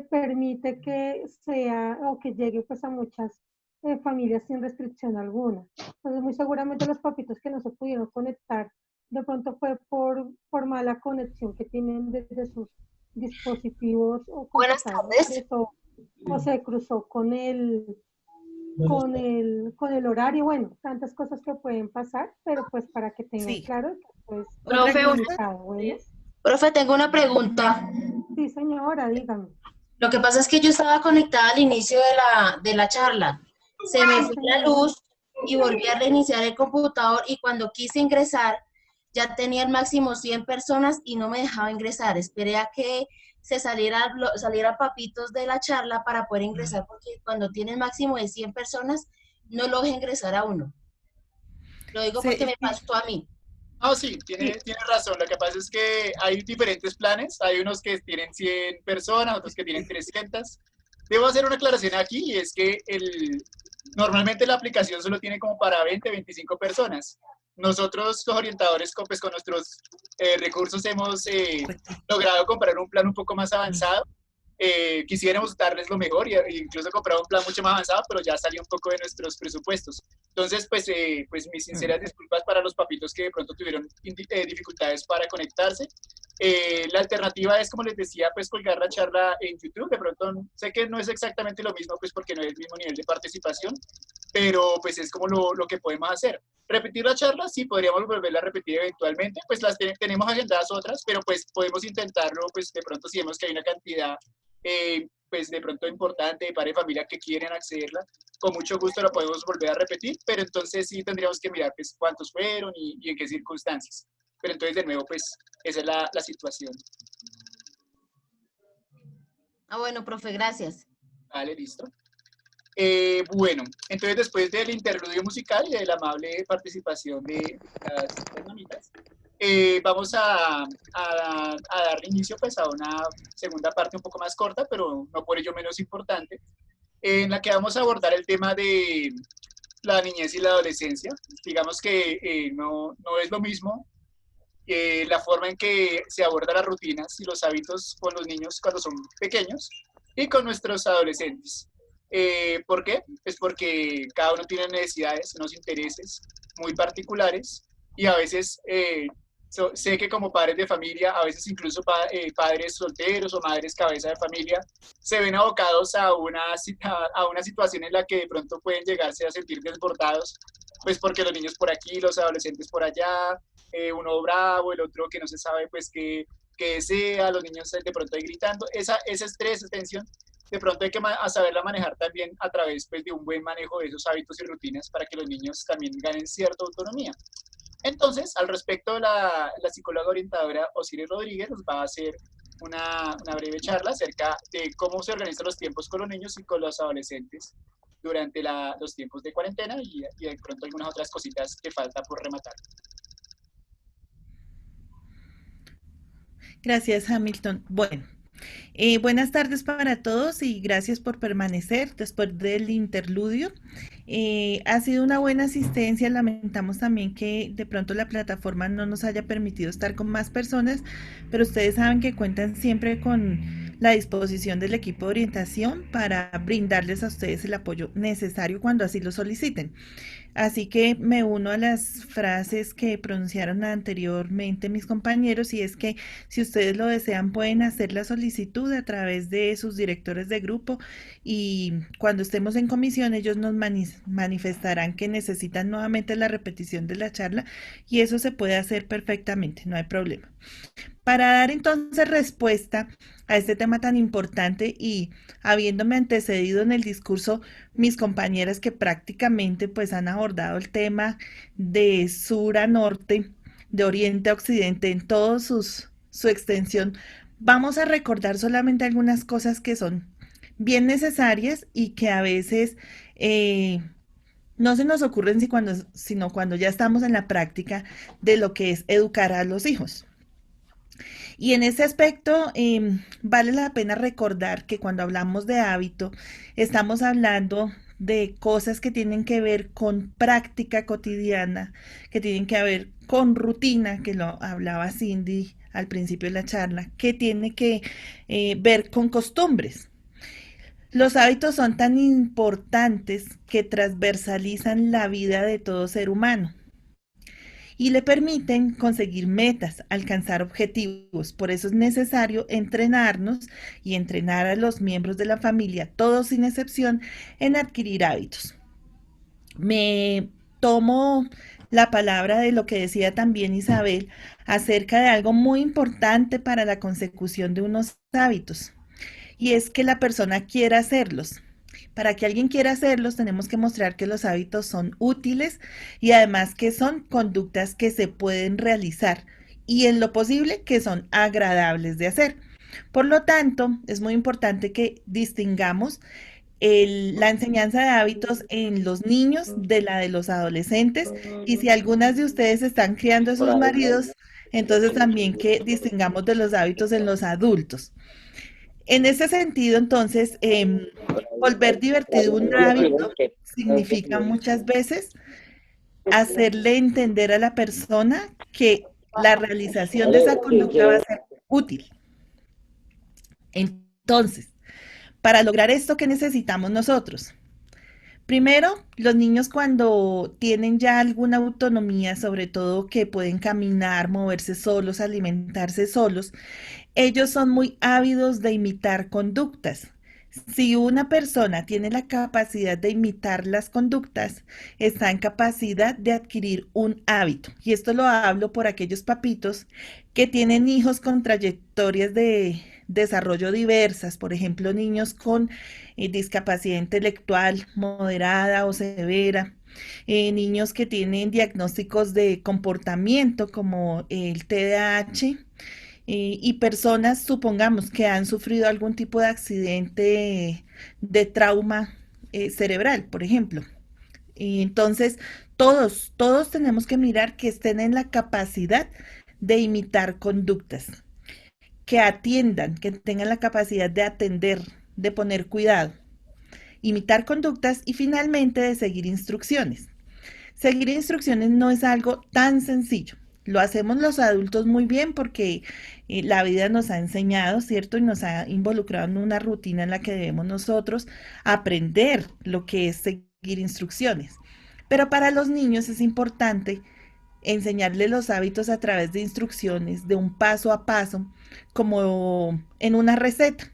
permite que sea o que llegue pues a muchas familias sin restricción alguna. Entonces, muy seguramente los papitos que no se pudieron conectar, de pronto fue por mala conexión que tienen desde sus dispositivos o Buenas tardes. O se cruzó con el horario, bueno, tantas cosas que pueden pasar, pero pues para que tengan Sí. claro que pues Profe, limitado, bueno. Profe, tengo una pregunta. Sí, señora, dígame. Lo que pasa es que yo estaba conectada al inicio de la charla. Se me fue la luz y volví a reiniciar el computador y cuando quise ingresar ya tenía el máximo 100 personas y no me dejaba ingresar. Esperé a que se saliera Papitos de la charla para poder ingresar, porque cuando tiene el máximo de 100 personas, no lo deja ingresar a uno. Lo digo porque me pasó a mí. No, sí, tiene razón. Lo que pasa es que hay diferentes planes. Hay unos que tienen 100 personas, otros que tienen 300. Debo hacer una aclaración aquí, y es que normalmente la aplicación solo tiene como para 20, 25 personas. Nosotros, los orientadores, pues, con nuestros recursos hemos logrado comprar un plan un poco más avanzado. Quisiéramos darles lo mejor e incluso comprar un plan mucho más avanzado, pero ya salió un poco de nuestros presupuestos. Entonces, pues mis sinceras disculpas para los papitos que de pronto tuvieron dificultades para conectarse. La alternativa es, como les decía, pues colgar la charla en YouTube. De pronto sé que no es exactamente lo mismo, pues porque no es el mismo nivel de participación, pero pues es como lo que podemos hacer. Repetir la charla, sí, podríamos volverla a repetir eventualmente, pues tenemos agendadas otras, pero pues podemos intentarlo, pues de pronto si vemos que hay una cantidad pues de pronto importante de padres de familia que quieren accederla, con mucho gusto la podemos volver a repetir, pero entonces sí tendríamos que mirar pues cuántos fueron y en qué circunstancias. Pero entonces de nuevo pues esa es la situación. Bueno, profe, gracias. Vale, listo. Bueno, entonces después del interludio musical y de la amable participación de las mamitas, vamos a dar inicio pues a una segunda parte un poco más corta, pero no por ello menos importante, en la que vamos a abordar el tema de la niñez y la adolescencia. Digamos que no es lo mismo la forma en que se abordan las rutinas y los hábitos con los niños cuando son pequeños y con nuestros adolescentes. ¿Por qué? Pues porque cada uno tiene necesidades, unos intereses muy particulares, y a veces sé que como padres de familia, a veces incluso padres solteros o madres cabeza de familia, se ven abocados a una situación en la que de pronto pueden llegarse a sentir desbordados, pues porque los niños por aquí, los adolescentes por allá, uno bravo, el otro que no se sabe pues qué desea, los niños de pronto ahí gritando, ese estrés, esa tensión, de pronto hay que saberla manejar también a través pues, de un buen manejo de esos hábitos y rutinas para que los niños también ganen cierta autonomía. Entonces, al respecto, la psicóloga orientadora Osiris Rodríguez nos va a hacer una breve charla acerca de cómo se organizan los tiempos con los niños y con los adolescentes durante los tiempos de cuarentena y de pronto algunas otras cositas que falta por rematar. Gracias, Hamilton. Bueno, buenas tardes para todos y gracias por permanecer después del interludio. Ha sido una buena asistencia. Lamentamos también que de pronto la plataforma no nos haya permitido estar con más personas, pero ustedes saben que cuentan siempre con la disposición del equipo de orientación para brindarles a ustedes el apoyo necesario cuando así lo soliciten. Así que me uno a las frases que pronunciaron anteriormente mis compañeros, y es que si ustedes lo desean pueden hacer la solicitud a través de sus directores de grupo, y cuando estemos en comisión ellos nos manifestarán que necesitan nuevamente la repetición de la charla, y eso se puede hacer perfectamente, no hay problema. Para dar entonces respuesta a este tema tan importante y habiéndome antecedido en el discurso mis compañeras que prácticamente pues han abordado el tema de sur a norte, de oriente a occidente en toda su extensión, vamos a recordar solamente algunas cosas que son bien necesarias y que a veces no se nos ocurren sino cuando ya estamos en la práctica de lo que es educar a los hijos. Y en ese aspecto vale la pena recordar que cuando hablamos de hábito, estamos hablando de cosas que tienen que ver con práctica cotidiana, que tienen que ver con rutina, que lo hablaba Cindy al principio de la charla, que tiene que ver con costumbres. Los hábitos son tan importantes que transversalizan la vida de todo ser humano y le permiten conseguir metas, alcanzar objetivos. Por eso es necesario entrenarnos y entrenar a los miembros de la familia, todos sin excepción, en adquirir hábitos. Me tomo la palabra de lo que decía también Isabel acerca de algo muy importante para la consecución de unos hábitos, y es que la persona quiera hacerlos. Para que alguien quiera hacerlos, tenemos que mostrar que los hábitos son útiles y además que son conductas que se pueden realizar y en lo posible que son agradables de hacer. Por lo tanto, es muy importante que distingamos la enseñanza de hábitos en los niños de la de los adolescentes, y si algunas de ustedes están criando a sus maridos, entonces también que distingamos de los hábitos en los adultos. En ese sentido, entonces, volver divertido un hábito significa muchas veces hacerle entender a la persona que la realización de esa conducta va a ser útil. Entonces, para lograr esto, ¿qué necesitamos nosotros? Primero, los niños cuando tienen ya alguna autonomía, sobre todo que pueden caminar, moverse solos, alimentarse solos, ellos son muy ávidos de imitar conductas. Si una persona tiene la capacidad de imitar las conductas, está en capacidad de adquirir un hábito. Y esto lo hablo por aquellos papitos que tienen hijos con trayectorias de desarrollo diversas, por ejemplo, niños con discapacidad intelectual moderada o severa, niños que tienen diagnósticos de comportamiento como el TDAH, y personas, supongamos, que han sufrido algún tipo de accidente de trauma cerebral, por ejemplo. Y entonces, todos tenemos que mirar que estén en la capacidad de imitar conductas, que atiendan, que tengan la capacidad de atender, de poner cuidado, imitar conductas y finalmente de seguir instrucciones. Seguir instrucciones no es algo tan sencillo. Lo hacemos los adultos muy bien porque la vida nos ha enseñado, ¿cierto? Y nos ha involucrado en una rutina en la que debemos nosotros aprender lo que es seguir instrucciones. Pero para los niños es importante enseñarles los hábitos a través de instrucciones, de un paso a paso, como en una receta.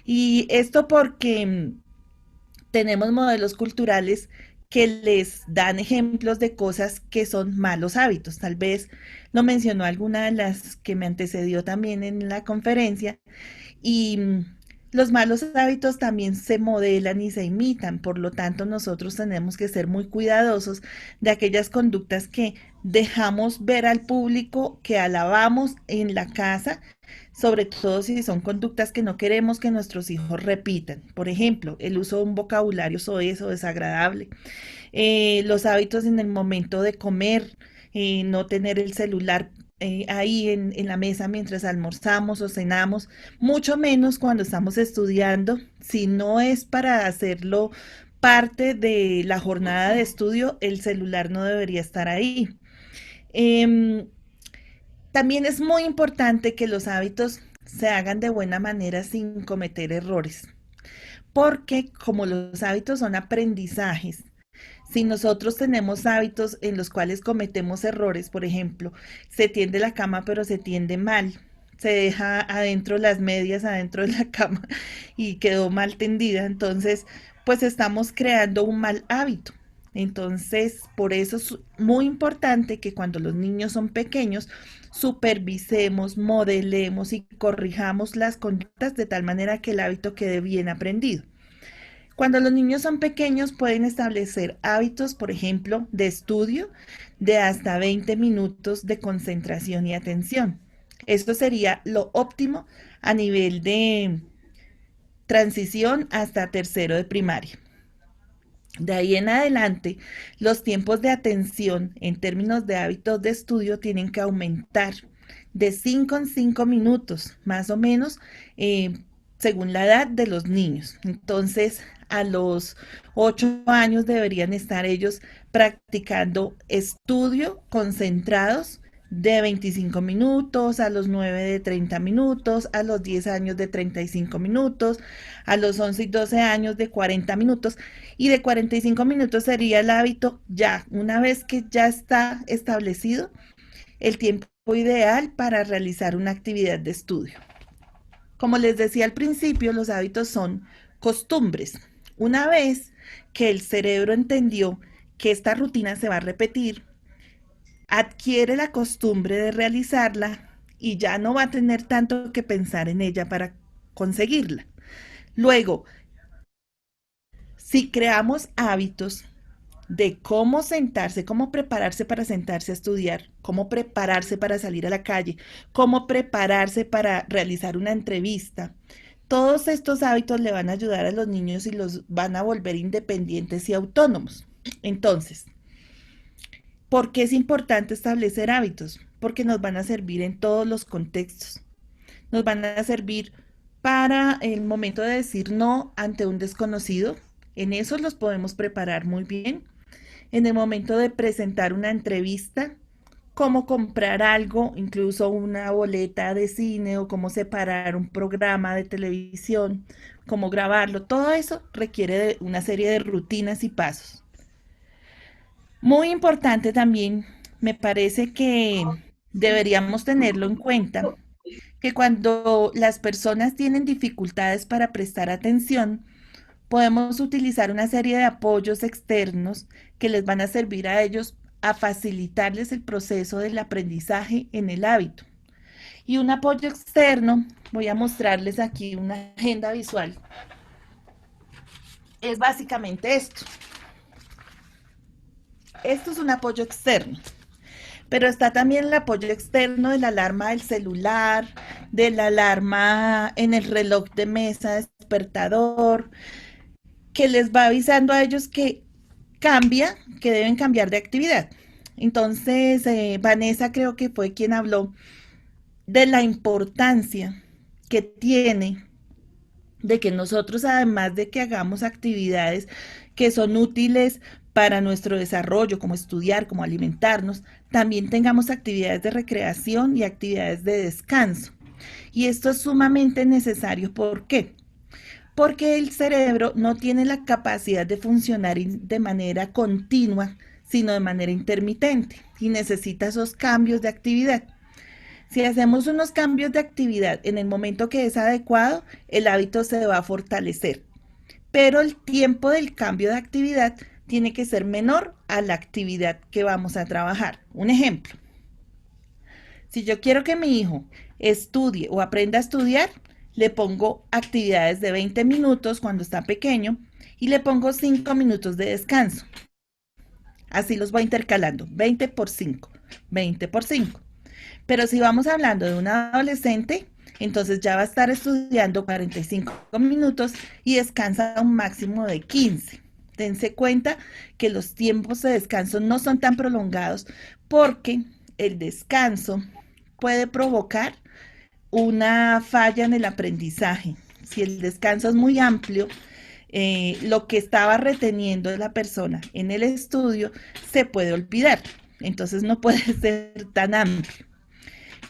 Y esto porque tenemos modelos culturales que les dan ejemplos de cosas que son malos hábitos. Tal vez lo mencionó alguna de las que me antecedió también en la conferencia. Y los malos hábitos también se modelan y se imitan. Por lo tanto, nosotros tenemos que ser muy cuidadosos de aquellas conductas que dejamos ver al público, que alabamos en la casa, sobre todo si son conductas que no queremos que nuestros hijos repitan. Por ejemplo, el uso de un vocabulario soez o desagradable, los hábitos en el momento de comer, no tener el celular ahí en la mesa mientras almorzamos o cenamos, mucho menos cuando estamos estudiando. Si no es para hacerlo parte de la jornada de estudio, el celular no debería estar ahí. También es muy importante que los hábitos se hagan de buena manera sin cometer errores, porque como los hábitos son aprendizajes, si nosotros tenemos hábitos en los cuales cometemos errores, por ejemplo, se tiende la cama pero se tiende mal, se deja adentro las medias adentro de la cama y quedó mal tendida, entonces pues estamos creando un mal hábito. Entonces, por eso es muy importante que cuando los niños son pequeños, supervisemos, modelemos y corrijamos las conductas de tal manera que el hábito quede bien aprendido. Cuando los niños son pequeños pueden establecer hábitos, por ejemplo, de estudio de hasta 20 minutos de concentración y atención. Esto sería lo óptimo a nivel de transición hasta tercero de primaria. De ahí en adelante, los tiempos de atención en términos de hábitos de estudio tienen que aumentar de 5 en 5 minutos, más o menos, según la edad de los niños. Entonces, a los 8 años deberían estar ellos practicando estudio concentrados de 25 minutos, a los 9 de 30 minutos, a los 10 años de 35 minutos, a los 11 y 12 años de 40 minutos, y de 45 minutos sería el hábito ya, una vez que ya está establecido, el tiempo ideal para realizar una actividad de estudio. Como les decía al principio, los hábitos son costumbres. Una vez que el cerebro entendió que esta rutina se va a repetir, adquiere la costumbre de realizarla y ya no va a tener tanto que pensar en ella para conseguirla. Luego, Si creamos hábitos de cómo sentarse, cómo prepararse para sentarse a estudiar, cómo prepararse para salir a la calle, cómo prepararse para realizar una entrevista, todos estos hábitos le van a ayudar a los niños y los van a volver independientes y autónomos. Entonces, ¿por qué es importante establecer hábitos? Porque nos van a servir en todos los contextos. Nos van a servir para el momento de decir no ante un desconocido. En eso los podemos preparar muy bien. En el momento de presentar una entrevista, cómo comprar algo, incluso una boleta de cine o cómo separar un programa de televisión, cómo grabarlo, todo eso requiere de una serie de rutinas y pasos. Muy importante también, me parece que deberíamos tenerlo en cuenta, que cuando las personas tienen dificultades para prestar atención, podemos utilizar una serie de apoyos externos que les van a servir a ellos a facilitarles el proceso del aprendizaje en el hábito. Y un apoyo externo, voy a mostrarles aquí una agenda visual, es básicamente esto. Esto es un apoyo externo, pero está también el apoyo externo de la alarma del celular, de la alarma en el reloj de mesa despertador, que les va avisando a ellos que deben cambiar de actividad. Entonces, Vanessa creo que fue quien habló de la importancia que tiene de que nosotros, además de que hagamos actividades que son útiles para nuestro desarrollo, como estudiar, como alimentarnos, también tengamos actividades de recreación y actividades de descanso. Y esto es sumamente necesario. ¿Por qué? Porque el cerebro no tiene la capacidad de funcionar de manera continua, sino de manera intermitente, y necesita esos cambios de actividad. Si hacemos unos cambios de actividad en el momento que es adecuado, el hábito se va a fortalecer. Pero el tiempo del cambio de actividad tiene que ser menor a la actividad que vamos a trabajar. Un ejemplo, si yo quiero que mi hijo estudie o aprenda a estudiar, le pongo actividades de 20 minutos cuando está pequeño y le pongo 5 minutos de descanso. Así los voy intercalando, 20 por 5, 20 por 5. Pero si vamos hablando de un adolescente, entonces ya va a estar estudiando 45 minutos y descansa un máximo de 15. Dense cuenta que los tiempos de descanso no son tan prolongados porque el descanso puede provocar una falla en el aprendizaje. Si el descanso es muy amplio, lo que estaba reteniendo la persona en el estudio se puede olvidar. Entonces no puede ser tan amplio.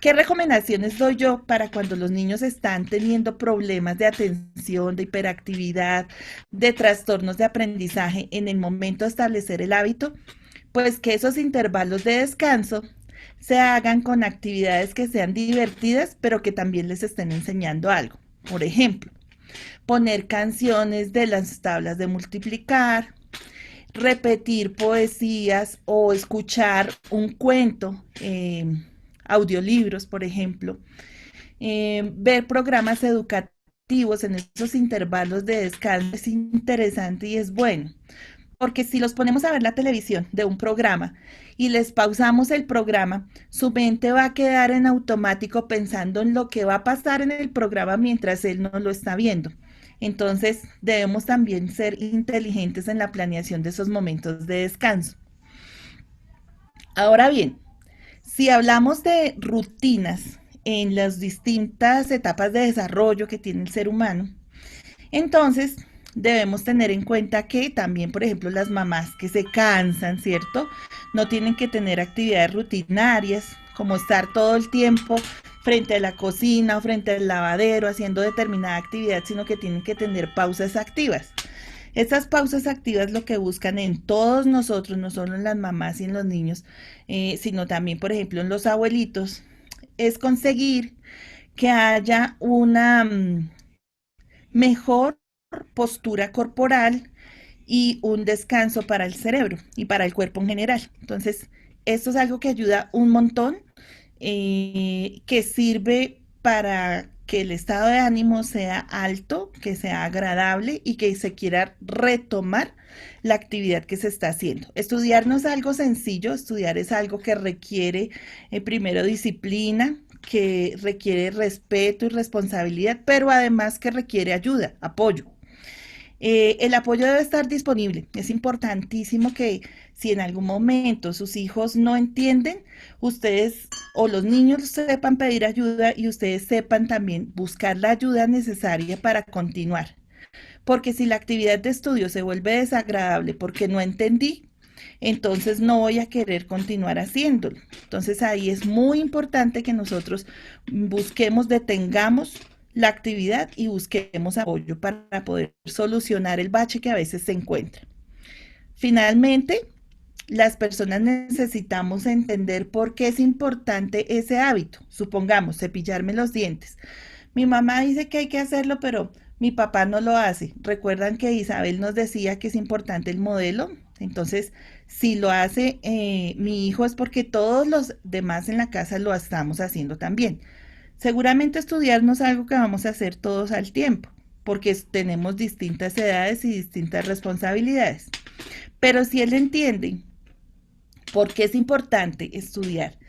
¿Qué recomendaciones doy yo para cuando los niños están teniendo problemas de atención, de hiperactividad, de trastornos de aprendizaje en el momento de establecer el hábito? Pues que esos intervalos de descanso se hagan con actividades que sean divertidas, pero que también les estén enseñando algo. Por ejemplo, poner canciones de las tablas de multiplicar, repetir poesías o escuchar un cuento, audiolibros, por ejemplo, ver programas educativos en esos intervalos de descanso es interesante y es bueno. Porque si los ponemos a ver la televisión de un programa y les pausamos el programa, su mente va a quedar en automático pensando en lo que va a pasar en el programa mientras él no lo está viendo. Entonces, debemos también ser inteligentes en la planeación de esos momentos de descanso. Ahora bien, si hablamos de rutinas en las distintas etapas de desarrollo que tiene el ser humano, entonces debemos tener en cuenta que también, por ejemplo, las mamás que se cansan, ¿cierto? No tienen que tener actividades rutinarias, como estar todo el tiempo frente a la cocina o frente al lavadero haciendo determinada actividad, sino que tienen que tener pausas activas. Estas pausas activas lo que buscan en todos nosotros, no solo en las mamás y en los niños, sino también, por ejemplo, en los abuelitos, es conseguir que haya una mejor postura corporal y un descanso para el cerebro y para el cuerpo en general. Entonces, esto es algo que ayuda un montón, que sirve para que el estado de ánimo sea alto, que sea agradable y que se quiera retomar la actividad que se está haciendo. Estudiar no es algo sencillo, estudiar es algo que requiere primero disciplina, que requiere respeto y responsabilidad, pero además que requiere ayuda, apoyo. El apoyo debe estar disponible. Es importantísimo que si en algún momento sus hijos no entienden, ustedes o los niños sepan pedir ayuda y ustedes sepan también buscar la ayuda necesaria para continuar. Porque si la actividad de estudio se vuelve desagradable porque no entendí, entonces no voy a querer continuar haciéndolo. Entonces ahí es muy importante que nosotros busquemos, detengamos la actividad y busquemos apoyo para poder solucionar el bache que a veces se encuentra. Finalmente, las personas necesitamos entender por qué es importante ese hábito. Supongamos, cepillarme los dientes. Mi mamá dice que hay que hacerlo, pero mi papá no lo hace. ¿Recuerdan que Isabel nos decía que es importante el modelo? Entonces, si lo hace mi hijo es porque todos los demás en la casa lo estamos haciendo también. Seguramente estudiar no es algo que vamos a hacer todos al tiempo, porque tenemos distintas edades y distintas responsabilidades. Pero si él entiende por qué es importante estudiar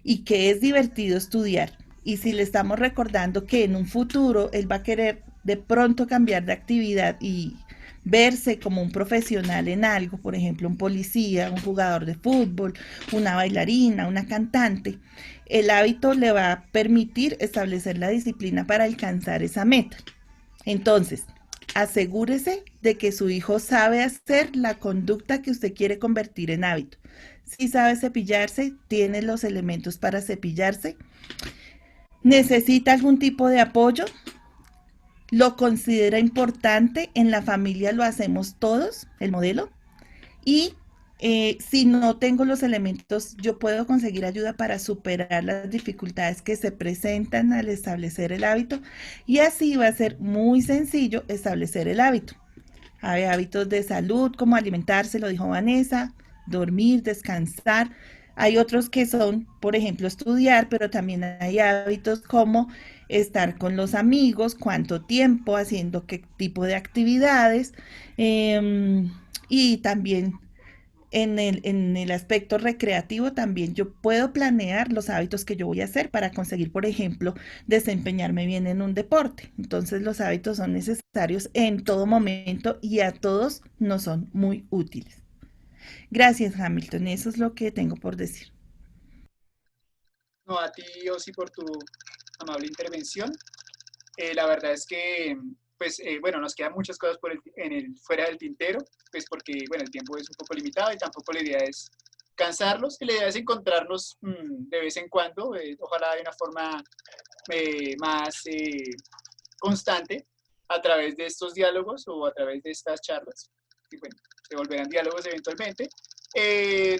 y que es divertido estudiar, y si le estamos recordando que en un futuro él va a querer de pronto cambiar de actividad y verse como un profesional en algo, por ejemplo, un policía, un jugador de fútbol, una bailarina, una cantante, el hábito le va a permitir establecer la disciplina para alcanzar esa meta. Entonces, asegúrese de que su hijo sabe hacer la conducta que usted quiere convertir en hábito. Si sabe cepillarse, tiene los elementos para cepillarse. ¿Necesita algún tipo de apoyo? ¿Lo considera importante? En la familia lo hacemos todos, el modelo. Y si no tengo los elementos, yo puedo conseguir ayuda para superar las dificultades que se presentan al establecer el hábito. Y así va a ser muy sencillo establecer el hábito. Hay hábitos de salud, como alimentarse, lo dijo Vanessa, dormir, descansar. Hay otros que son, por ejemplo, estudiar, pero también hay hábitos como estar con los amigos, cuánto tiempo, haciendo qué tipo de actividades, y también en el aspecto recreativo también yo puedo planear los hábitos que yo voy a hacer para conseguir, por ejemplo, desempeñarme bien en un deporte. Entonces los hábitos son necesarios en todo momento y a todos nos son muy útiles. Gracias, Hamilton. Eso es lo que tengo por decir. No, a ti, Osi, por tu amable intervención. La verdad es que, pues, bueno, nos quedan muchas cosas fuera del tintero, pues porque, bueno, el tiempo es un poco limitado y tampoco la idea es cansarlos, y la idea es encontrarnos de vez en cuando, ojalá de una forma más constante, a través de estos diálogos o a través de estas charlas, y bueno, se volverán diálogos eventualmente.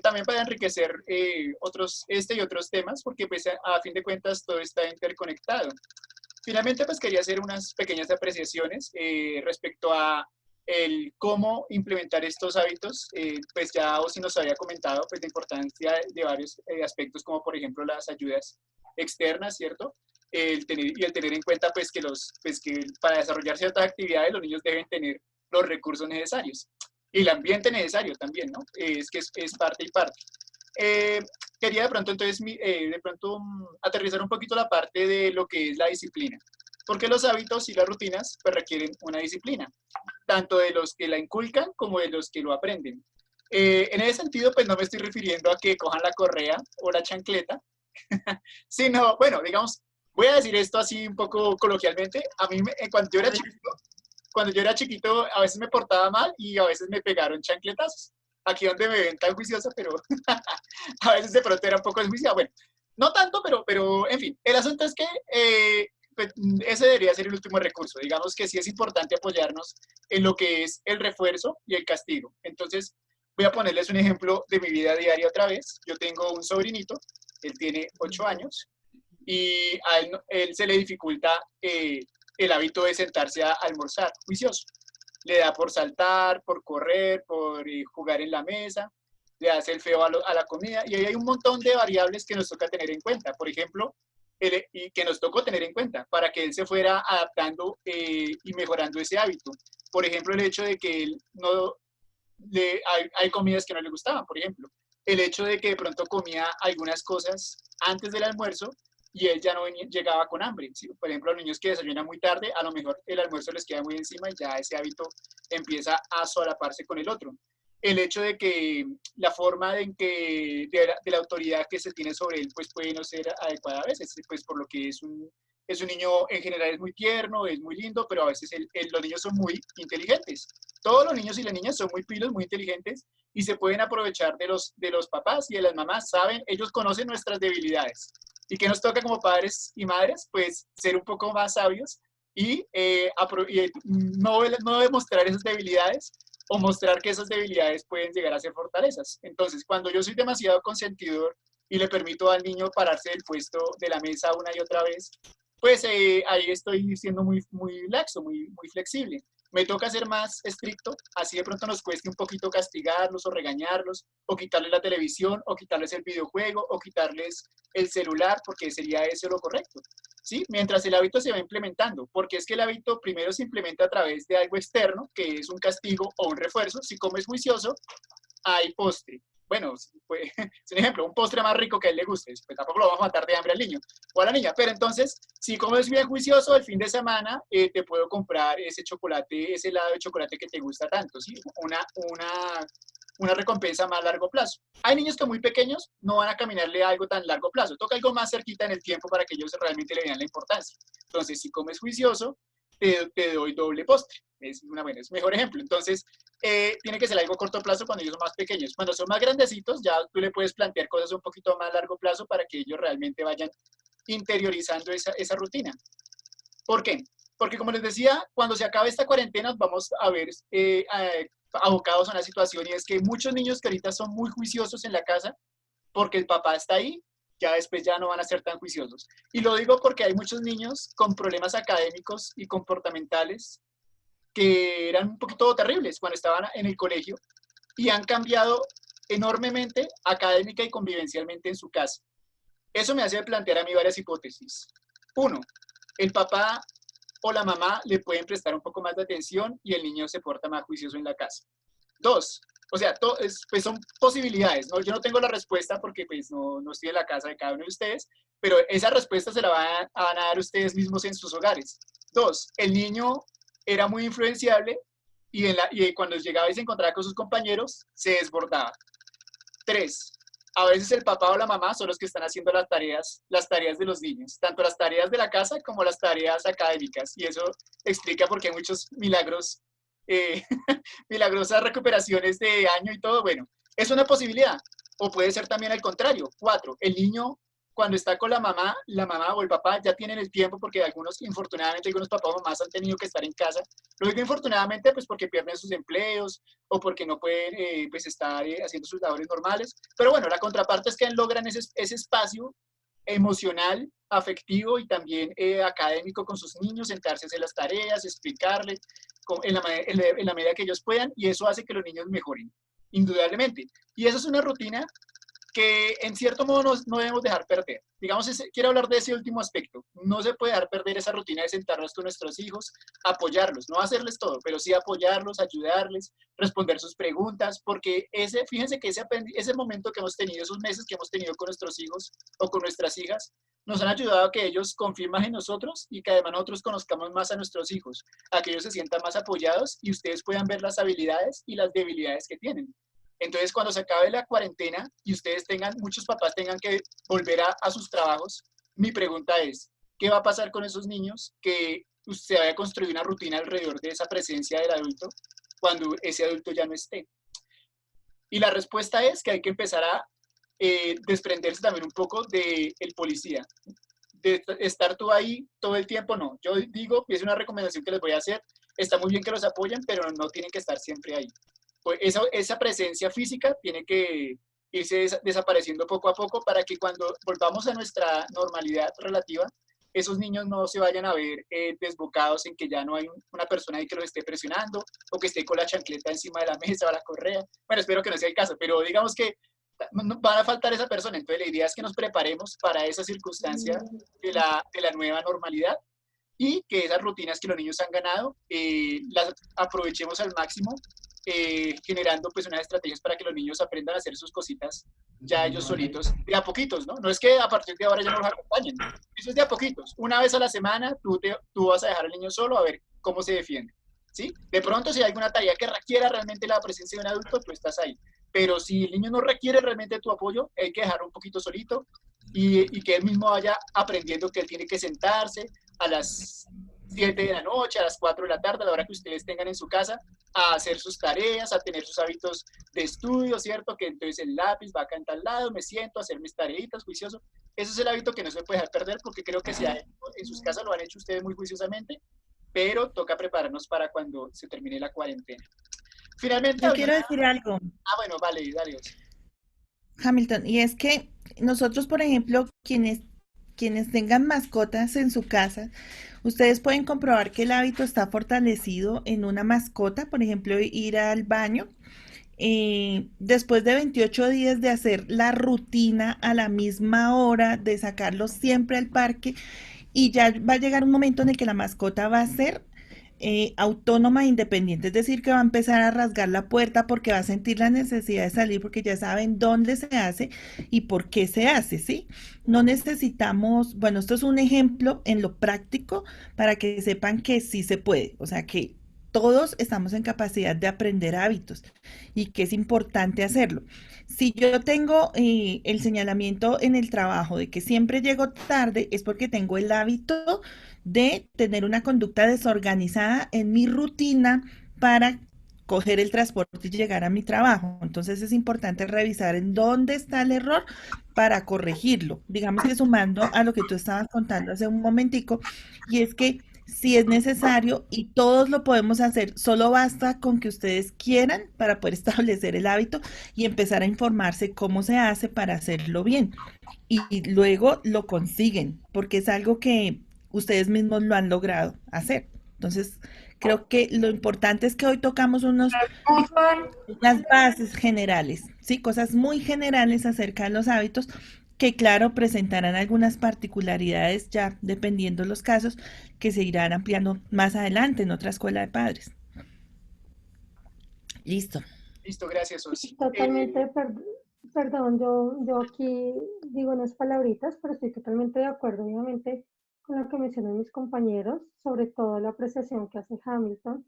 También para enriquecer este y otros temas, porque pues a fin de cuentas todo está interconectado. Finalmente, pues quería hacer unas pequeñas apreciaciones respecto a el cómo implementar estos hábitos. Pues ya Osi nos había comentado pues la importancia de varios aspectos, como por ejemplo las ayudas externas, ¿cierto? El tener en cuenta pues que para desarrollar ciertas actividades los niños deben tener los recursos necesarios y el ambiente necesario también, ¿no? Es que es parte y parte. Quería de pronto entonces aterrizar un poquito la parte de lo que es la disciplina, porque los hábitos y las rutinas pues requieren una disciplina, tanto de los que la inculcan como de los que lo aprenden. En ese sentido, pues no me estoy refiriendo a que cojan la correa o la chancleta, sino, bueno, digamos, voy a decir esto así un poco coloquialmente, a mí cuando yo era chiquito a veces me portaba mal y a veces me pegaron chancletazos. Aquí donde me ven tan juiciosa, pero a veces de pronto era un poco desjuiciada. Bueno, no tanto, pero en fin, el asunto es que pues, ese debería ser el último recurso. Digamos que sí es importante apoyarnos en lo que es el refuerzo y el castigo. Entonces, voy a ponerles un ejemplo de mi vida diaria otra vez. Yo tengo un sobrinito, él tiene 8 años, y a él se le dificulta el hábito de sentarse a almorzar, juicioso. Le da por saltar, por correr, por jugar en la mesa, le hace el feo a la comida, y ahí hay un montón de variables que nos toca tener en cuenta. Por ejemplo, y que nos tocó tener en cuenta para que él se fuera adaptando y mejorando ese hábito. Por ejemplo, el hecho de que él no, hay comidas que no le gustaban, por ejemplo. El hecho de que de pronto comía algunas cosas antes del almuerzo y él ya no llegaba con hambre. ¿Sí? Por ejemplo, a los niños que desayunan muy tarde, a lo mejor el almuerzo les queda muy encima y ya ese hábito empieza a solaparse con el otro. El hecho de que la forma en que de la autoridad que se tiene sobre él pues puede no ser adecuada a veces, pues por lo que es un niño en general es muy tierno, es muy lindo, pero a veces los niños son muy inteligentes. Todos los niños y las niñas son muy pilos, muy inteligentes y se pueden aprovechar de los papás y de las mamás. Saben, ellos conocen nuestras debilidades. ¿Y qué nos toca como padres y madres? Pues ser un poco más sabios y no demostrar esas debilidades o mostrar que esas debilidades pueden llegar a ser fortalezas. Entonces, cuando yo soy demasiado consentidor y le permito al niño pararse del puesto de la mesa una y otra vez, pues ahí estoy siendo muy laxo, muy flexible. Me toca ser más estricto, así de pronto nos cueste un poquito castigarlos o regañarlos, o quitarles la televisión, o quitarles el videojuego, o quitarles el celular, porque sería eso lo correcto. ¿Sí? Mientras el hábito se va implementando, porque es que el hábito primero se implementa a través de algo externo, que es un castigo o un refuerzo. Si comes juicioso, hay postre. Bueno, pues, es un ejemplo, un postre más rico que a él le guste, pues tampoco lo vamos a matar de hambre al niño o a la niña, pero entonces, si comes bien juicioso, el fin de semana te puedo comprar ese chocolate, ese helado de chocolate que te gusta tanto, ¿sí? Una recompensa a más largo plazo. Hay niños que muy pequeños no van a caminarle a algo tan largo plazo, toca algo más cerquita en el tiempo para que ellos realmente le vean la importancia. Entonces, si comes juicioso, te doy doble postre. Es es mejor ejemplo. Entonces, tiene que ser algo a corto plazo cuando ellos son más pequeños. Cuando son más grandecitos, ya tú le puedes plantear cosas un poquito más a largo plazo para que ellos realmente vayan interiorizando esa rutina. ¿Por qué? Porque como les decía, cuando se acabe esta cuarentena vamos a ver abocados a una situación y es que muchos niños que ahorita son muy juiciosos en la casa porque el papá está ahí, ya después ya no van a ser tan juiciosos. Y lo digo porque hay muchos niños con problemas académicos y comportamentales que eran un poquito terribles cuando estaban en el colegio y han cambiado enormemente académica y convivencialmente en su casa. Eso me hace plantear a mí varias hipótesis. Uno, el papá o la mamá le pueden prestar un poco más de atención y el niño se porta más juicioso en la casa. Dos, o sea, pues son posibilidades, ¿no? Yo no tengo la respuesta porque pues no estoy en la casa de cada uno de ustedes, pero esa respuesta se la van a dar ustedes mismos en sus hogares. Dos, el niño era muy influenciable y cuando llegaba y se encontraba con sus compañeros, se desbordaba. Tres, a veces el papá o la mamá son los que están haciendo las tareas de los niños, tanto las tareas de la casa como las tareas académicas, y eso explica por qué hay muchos milagros, milagrosas recuperaciones de año y todo. Bueno, es una posibilidad, o puede ser también al contrario. Cuatro, el niño cuando está con la mamá o el papá ya tienen el tiempo porque infortunadamente, algunos papás o mamás han tenido que estar en casa. Lo digo infortunadamente pues porque pierden sus empleos o porque no pueden pues estar haciendo sus labores normales. Pero bueno, la contraparte es que logran ese espacio emocional, afectivo y también académico con sus niños, sentarse a hacer las tareas, explicarles en la medida que ellos puedan, y eso hace que los niños mejoren, indudablemente. Y esa es una rutina que en cierto modo no debemos dejar perder. Digamos, quiero hablar de ese último aspecto. No se puede dejar perder esa rutina de sentarnos con nuestros hijos, apoyarlos, no hacerles todo, pero sí apoyarlos, ayudarles, responder sus preguntas, porque fíjense que ese momento que hemos tenido, esos meses que hemos tenido con nuestros hijos o con nuestras hijas, nos han ayudado a que ellos confíen más en nosotros y que además nosotros conozcamos más a nuestros hijos, a que ellos se sientan más apoyados y ustedes puedan ver las habilidades y las debilidades que tienen. Entonces, cuando se acabe la cuarentena y muchos papás tengan que volver a sus trabajos, mi pregunta es, ¿qué va a pasar con esos niños que usted vaya a construir una rutina alrededor de esa presencia del adulto cuando ese adulto ya no esté? Y la respuesta es que hay que empezar a desprenderse también un poco del policía. De estar tú ahí todo el tiempo, no. Yo digo, y es una recomendación que les voy a hacer, está muy bien que los apoyen, pero no tienen que estar siempre ahí. Pues esa presencia física tiene que irse desapareciendo poco a poco para que cuando volvamos a nuestra normalidad relativa, esos niños no se vayan a ver desbocados en que ya no hay una persona ahí que los esté presionando o que esté con la chancleta encima de la mesa o la correa. Bueno, espero que no sea el caso, pero digamos que van a faltar esa persona. Entonces la idea es que nos preparemos para esa circunstancia de la nueva normalidad y que esas rutinas que los niños han ganado las aprovechemos al máximo, generando pues unas estrategias para que los niños aprendan a hacer sus cositas ya ellos solitos, de a poquitos, ¿no? No es que a partir de ahora ya no los acompañen, eso es de a poquitos. Una vez a la semana tú vas a dejar al niño solo a ver cómo se defiende, ¿sí? De pronto si hay alguna tarea que requiera realmente la presencia de un adulto, tú estás ahí. Pero si el niño no requiere realmente tu apoyo, hay que dejarlo un poquito solito y que él mismo vaya aprendiendo que él tiene que sentarse a las 7 de la noche, a las 4 de la tarde, a la hora que ustedes tengan en su casa, a hacer sus tareas, a tener sus hábitos de estudio, ¿cierto? Que entonces el lápiz va acá en tal lado, me siento a hacer mis tareitas, juicioso. Ese es el hábito que no se puede dejar perder porque creo que en sus casas lo han hecho ustedes muy juiciosamente, pero toca prepararnos para cuando se termine la cuarentena. Finalmente, Yo quiero decir algo, bueno, vale, dale. Hamilton, y es que nosotros, por ejemplo, quienes tengan mascotas en su casa, ustedes pueden comprobar que el hábito está fortalecido en una mascota, por ejemplo, ir al baño. Después de 28 días de hacer la rutina a la misma hora, de sacarlos siempre al parque, y ya va a llegar un momento en el que la mascota va a ser autónoma e independiente, es decir, que va a empezar a rasgar la puerta porque va a sentir la necesidad de salir porque ya saben dónde se hace y por qué se hace, ¿sí? No necesitamos, bueno, esto es un ejemplo en lo práctico para que sepan que sí se puede, o sea que todos estamos en capacidad de aprender hábitos y que es importante hacerlo. Si yo tengo el señalamiento en el trabajo de que siempre llego tarde, es porque tengo el hábito de tener una conducta desorganizada en mi rutina para coger el transporte y llegar a mi trabajo. Entonces es importante revisar en dónde está el error para corregirlo. Digamos que sumando a lo que tú estabas contando hace un momentico, y es que si es necesario y todos lo podemos hacer, solo basta con que ustedes quieran para poder establecer el hábito y empezar a informarse cómo se hace para hacerlo bien. Y luego lo consiguen, porque es algo que ustedes mismos lo han logrado hacer. Entonces, creo que lo importante es que hoy tocamos unas bases generales, ¿sí? Cosas muy generales acerca de los hábitos que, claro, presentarán algunas particularidades ya dependiendo de los casos que se irán ampliando más adelante en otra escuela de padres. Listo. Listo, gracias, Osi. Totalmente, perdón, yo aquí digo unas palabritas, pero estoy totalmente de acuerdo, obviamente, con lo que mencionan mis compañeros, sobre todo la apreciación que hace Hamilton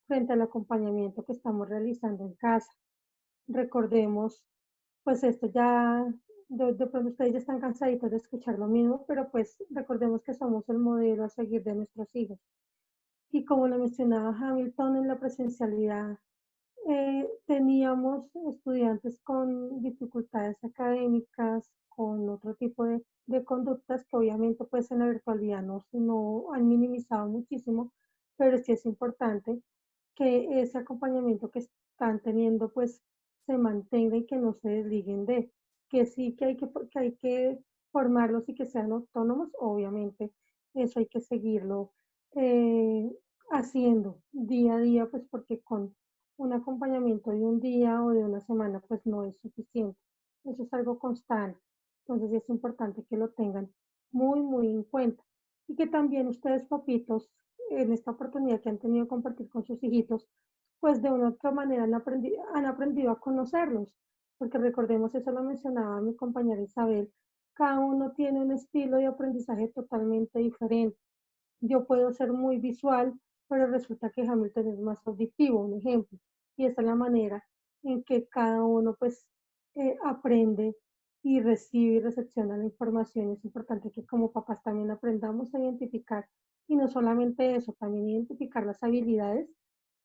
frente al acompañamiento que estamos realizando en casa. Recordemos, pues esto ya, de pronto ustedes ya están cansaditos de escuchar lo mismo, pero pues recordemos que somos el modelo a seguir de nuestros hijos. Y como lo mencionaba Hamilton en la presencialidad, teníamos estudiantes con dificultades académicas, con otro tipo de conductas que obviamente pues en la virtualidad no han minimizado muchísimo, pero sí es importante que ese acompañamiento que están teniendo pues se mantenga y que no se desliguen que sí que hay que formarlos y que sean autónomos, obviamente eso hay que seguirlo eh, haciendo día a día, pues porque con un acompañamiento de un día o de una semana pues no es suficiente. Eso es algo constante. Entonces es importante que lo tengan muy en cuenta. Y que también ustedes, papitos, en esta oportunidad que han tenido que compartir con sus hijitos, pues de una u otra manera han aprendido a conocerlos. Porque recordemos, eso lo mencionaba mi compañera Isabel, cada uno tiene un estilo de aprendizaje totalmente diferente. Yo puedo ser muy visual, pero resulta que Hamilton es más auditivo, un ejemplo. Y esa es la manera en que cada uno pues aprende y recibe y recepciona la información. Es importante que como papás también aprendamos a identificar, y no solamente eso, también identificar las habilidades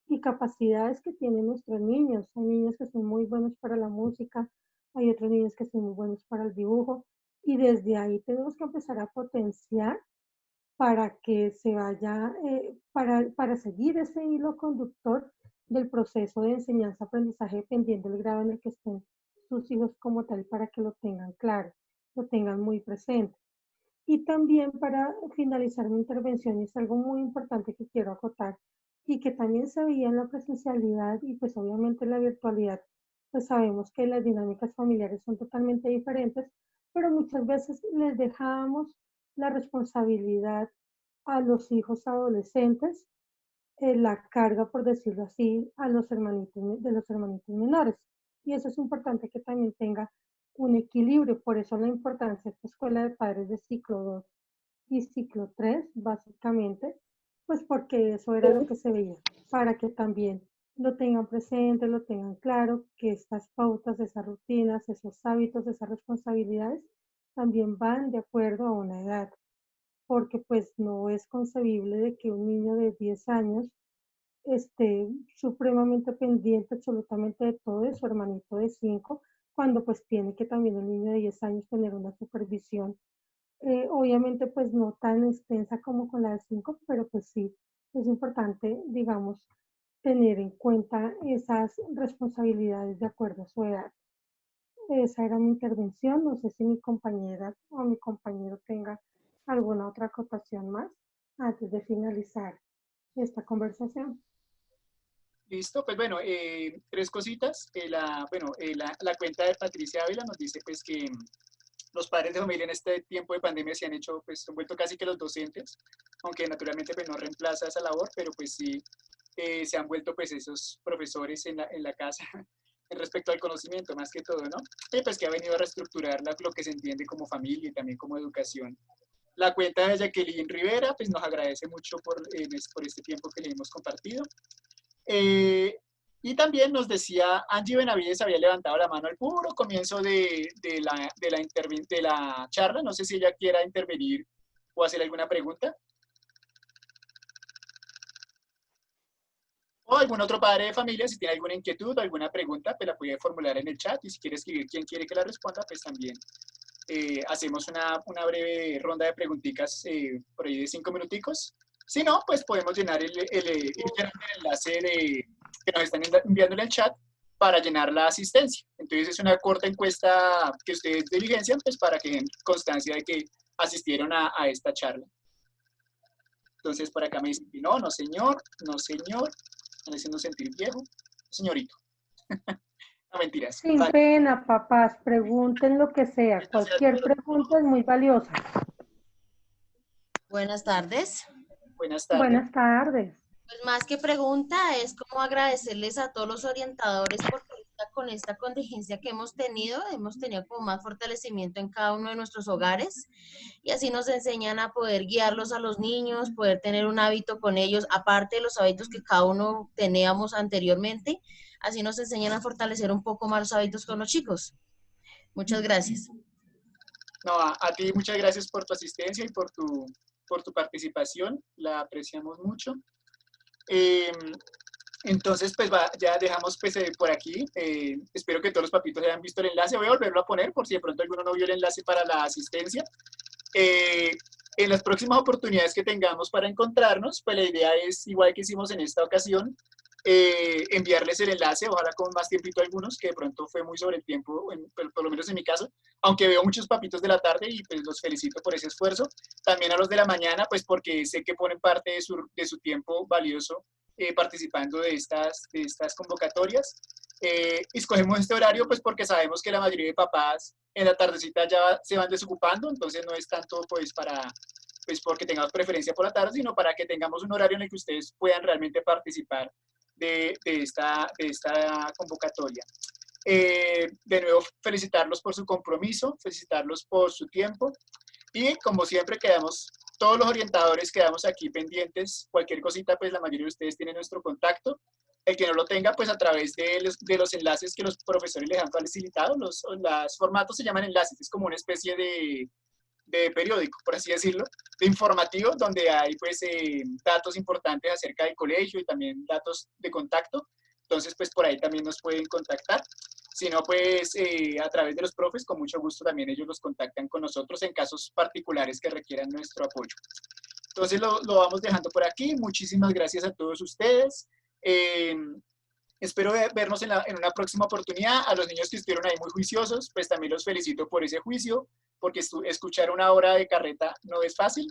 y capacidades que tienen nuestros niños. Hay niños que son muy buenos para la música, hay otros niños que son muy buenos para el dibujo, y desde ahí tenemos que empezar a potenciar para que se vaya, para seguir ese hilo conductor del proceso de enseñanza-aprendizaje dependiendo del grado en el que estén sus hijos como tal, para que lo tengan claro, lo tengan muy presente. Y también para finalizar mi intervención, es algo muy importante que quiero acotar y que también se veía en la presencialidad y pues obviamente en la virtualidad, pues sabemos que las dinámicas familiares son totalmente diferentes, pero muchas veces les dejamos la responsabilidad a los hijos adolescentes, la carga, por decirlo así, a los hermanitos, de los hermanitos menores. Y eso es importante que también tenga un equilibrio. Por eso la importancia de esta escuela de padres de ciclo 2 y ciclo 3, básicamente, pues porque eso era lo que se veía, para que también lo tengan presente, lo tengan claro, que estas pautas, esas rutinas, esos hábitos, esas responsabilidades también van de acuerdo a una edad, porque pues no es concebible de que un niño de 10 años esté supremamente pendiente absolutamente de todo de su hermanito de 5, cuando pues tiene que también un niño de 10 años tener una supervisión, obviamente pues no tan extensa como con la de 5, pero pues sí, es importante, digamos, tener en cuenta esas responsabilidades de acuerdo a su edad. Esa era mi intervención, no sé si mi compañera o mi compañero tenga alguna otra acotación más antes de finalizar esta conversación. Listo, pues bueno, tres cositas. La cuenta de Patricia Ávila nos dice pues que los padres de familia en este tiempo de pandemia se han hecho, pues han vuelto casi que los docentes, aunque naturalmente pues no reemplaza esa labor, pero pues sí se han vuelto pues esos profesores en la casa respecto al conocimiento más que todo, ¿no? Y pues que ha venido a reestructurar lo que se entiende como familia y también como educación. La cuenta de Jacqueline Rivera pues nos agradece mucho por este tiempo que le hemos compartido. Y también nos decía, Angie Benavides había levantado la mano al puro comienzo de la charla. No sé si ella quiera intervenir o hacer alguna pregunta. O algún otro padre de familia, si tiene alguna inquietud o alguna pregunta, pues la puede formular en el chat. Y si quiere escribir quién quiere que la responda, pues también hacemos una breve ronda de preguntitas por ahí de 5 minuticos. Si no, pues podemos llenar el enlace que nos están enviando en el chat para llenar la asistencia. Entonces es una corta encuesta que ustedes diligencian pues para que den constancia de que asistieron a esta charla. Entonces por acá me dicen que no señor, no señor, están haciendo sentir viejo, señorito. No, mentiras. Sin pena, papás, pregunten lo que sea. Cualquier pregunta es muy valiosa. Buenas tardes. Buenas tardes. Buenas tardes. Pues más que pregunta, es como agradecerles a todos los orientadores porque con esta contingencia que hemos tenido como más fortalecimiento en cada uno de nuestros hogares y así nos enseñan a poder guiarlos a los niños, poder tener un hábito con ellos, aparte de los hábitos que cada uno teníamos anteriormente, así nos enseñan a fortalecer un poco más los hábitos con los chicos. Muchas gracias. No, a ti muchas gracias por tu asistencia y por tu participación, la apreciamos mucho. Entonces, pues ya dejamos pues, por aquí. Espero que todos los papitos hayan visto el enlace. Voy a volverlo a poner por si de pronto alguno no vio el enlace para la asistencia. En las próximas oportunidades que tengamos para encontrarnos, pues la idea es, igual que hicimos en esta ocasión, enviarles el enlace, ojalá con más tiempito a algunos, que de pronto fue muy sobre el tiempo, por lo menos en mi caso, aunque veo muchos papitos de la tarde y pues los felicito por ese esfuerzo. También a los de la mañana, pues porque sé que ponen parte de su tiempo valioso participando de estas convocatorias. Escogemos este horario pues porque sabemos que la mayoría de papás en la tardecita ya se van desocupando, entonces no es tanto pues porque tengamos preferencia por la tarde, sino para que tengamos un horario en el que ustedes puedan realmente participar de esta convocatoria. De nuevo, felicitarlos por su compromiso, felicitarlos por su tiempo y como siempre todos los orientadores quedamos aquí pendientes, cualquier cosita pues la mayoría de ustedes tienen nuestro contacto, el que no lo tenga pues a través de los enlaces que los profesores les han facilitado, los formatos se llaman enlaces, es como una especie de periódico, por así decirlo, de informativo, donde hay pues datos importantes acerca del colegio y también datos de contacto. Entonces pues por ahí también nos pueden contactar. Si no, pues a través de los profes, con mucho gusto también ellos los contactan con nosotros en casos particulares que requieran nuestro apoyo. Entonces lo vamos dejando por aquí. Muchísimas gracias a todos ustedes. Espero vernos en una próxima oportunidad. A los niños que estuvieron ahí muy juiciosos, pues también los felicito por ese juicio, porque escuchar una hora de carreta no es fácil,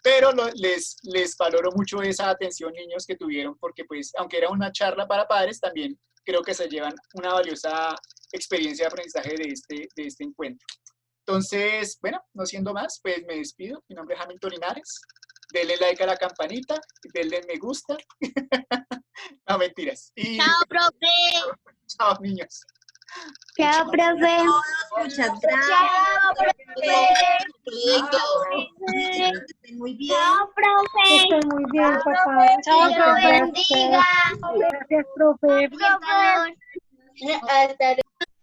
pero les valoro mucho esa atención, niños, que tuvieron, porque pues, aunque era una charla para padres, también creo que se llevan una valiosa experiencia de aprendizaje de este encuentro. Entonces, bueno, no siendo más, pues me despido. Mi nombre es Hamilton Linares. Denle like a la campanita, denle me gusta. No, mentiras. Chao, profe. Chao, niños. Chao, profe. Muchas Chao, gracias. profe. Estén muy bien. Chao, Que profe. estén muy bien, papá. Chao, Muchas Dios gracias. bendiga. Gracias, profe.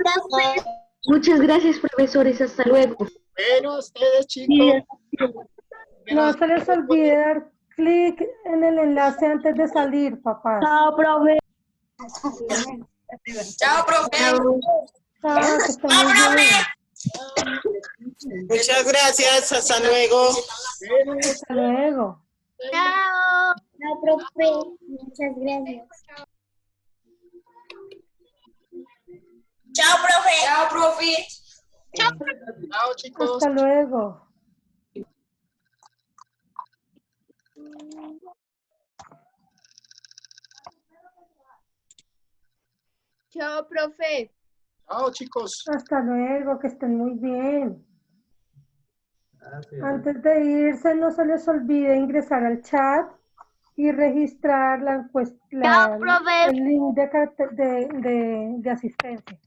Hasta luego. Muchas gracias, profesores. Hasta luego. Bueno, ustedes, chicos. No se les olvide dar clic en el enlace antes de salir, papá. Chao, profe. Chao, profe. Chao, que estén muy bien. Muchas gracias. Hasta luego. Hasta luego. Chao. Chao, profe. Muchas gracias. Chao, profe. Chao, profe. Chao, chicos. Hasta luego. Chao, profe. Chao, chicos. Hasta luego, que estén muy bien. Antes de irse, no se les olvide ingresar al chat y registrar la encuesta, Chao, profe. el link de asistencia.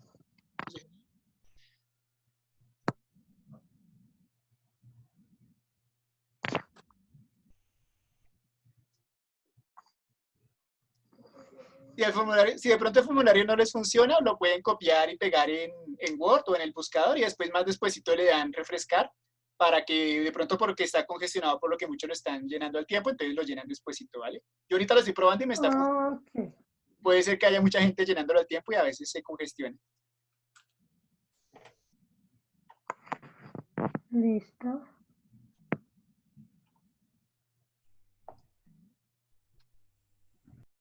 Si de pronto el formulario no les funciona, lo pueden copiar y pegar en Word o en el buscador y después más despuesito le dan refrescar para que de pronto, porque está congestionado por lo que muchos lo están llenando al tiempo, entonces lo llenan despuesito, ¿vale? Yo ahorita lo estoy probando y me está funcionando. Ok, Puede ser que haya mucha gente llenándolo al tiempo y a veces se congestiona. listo.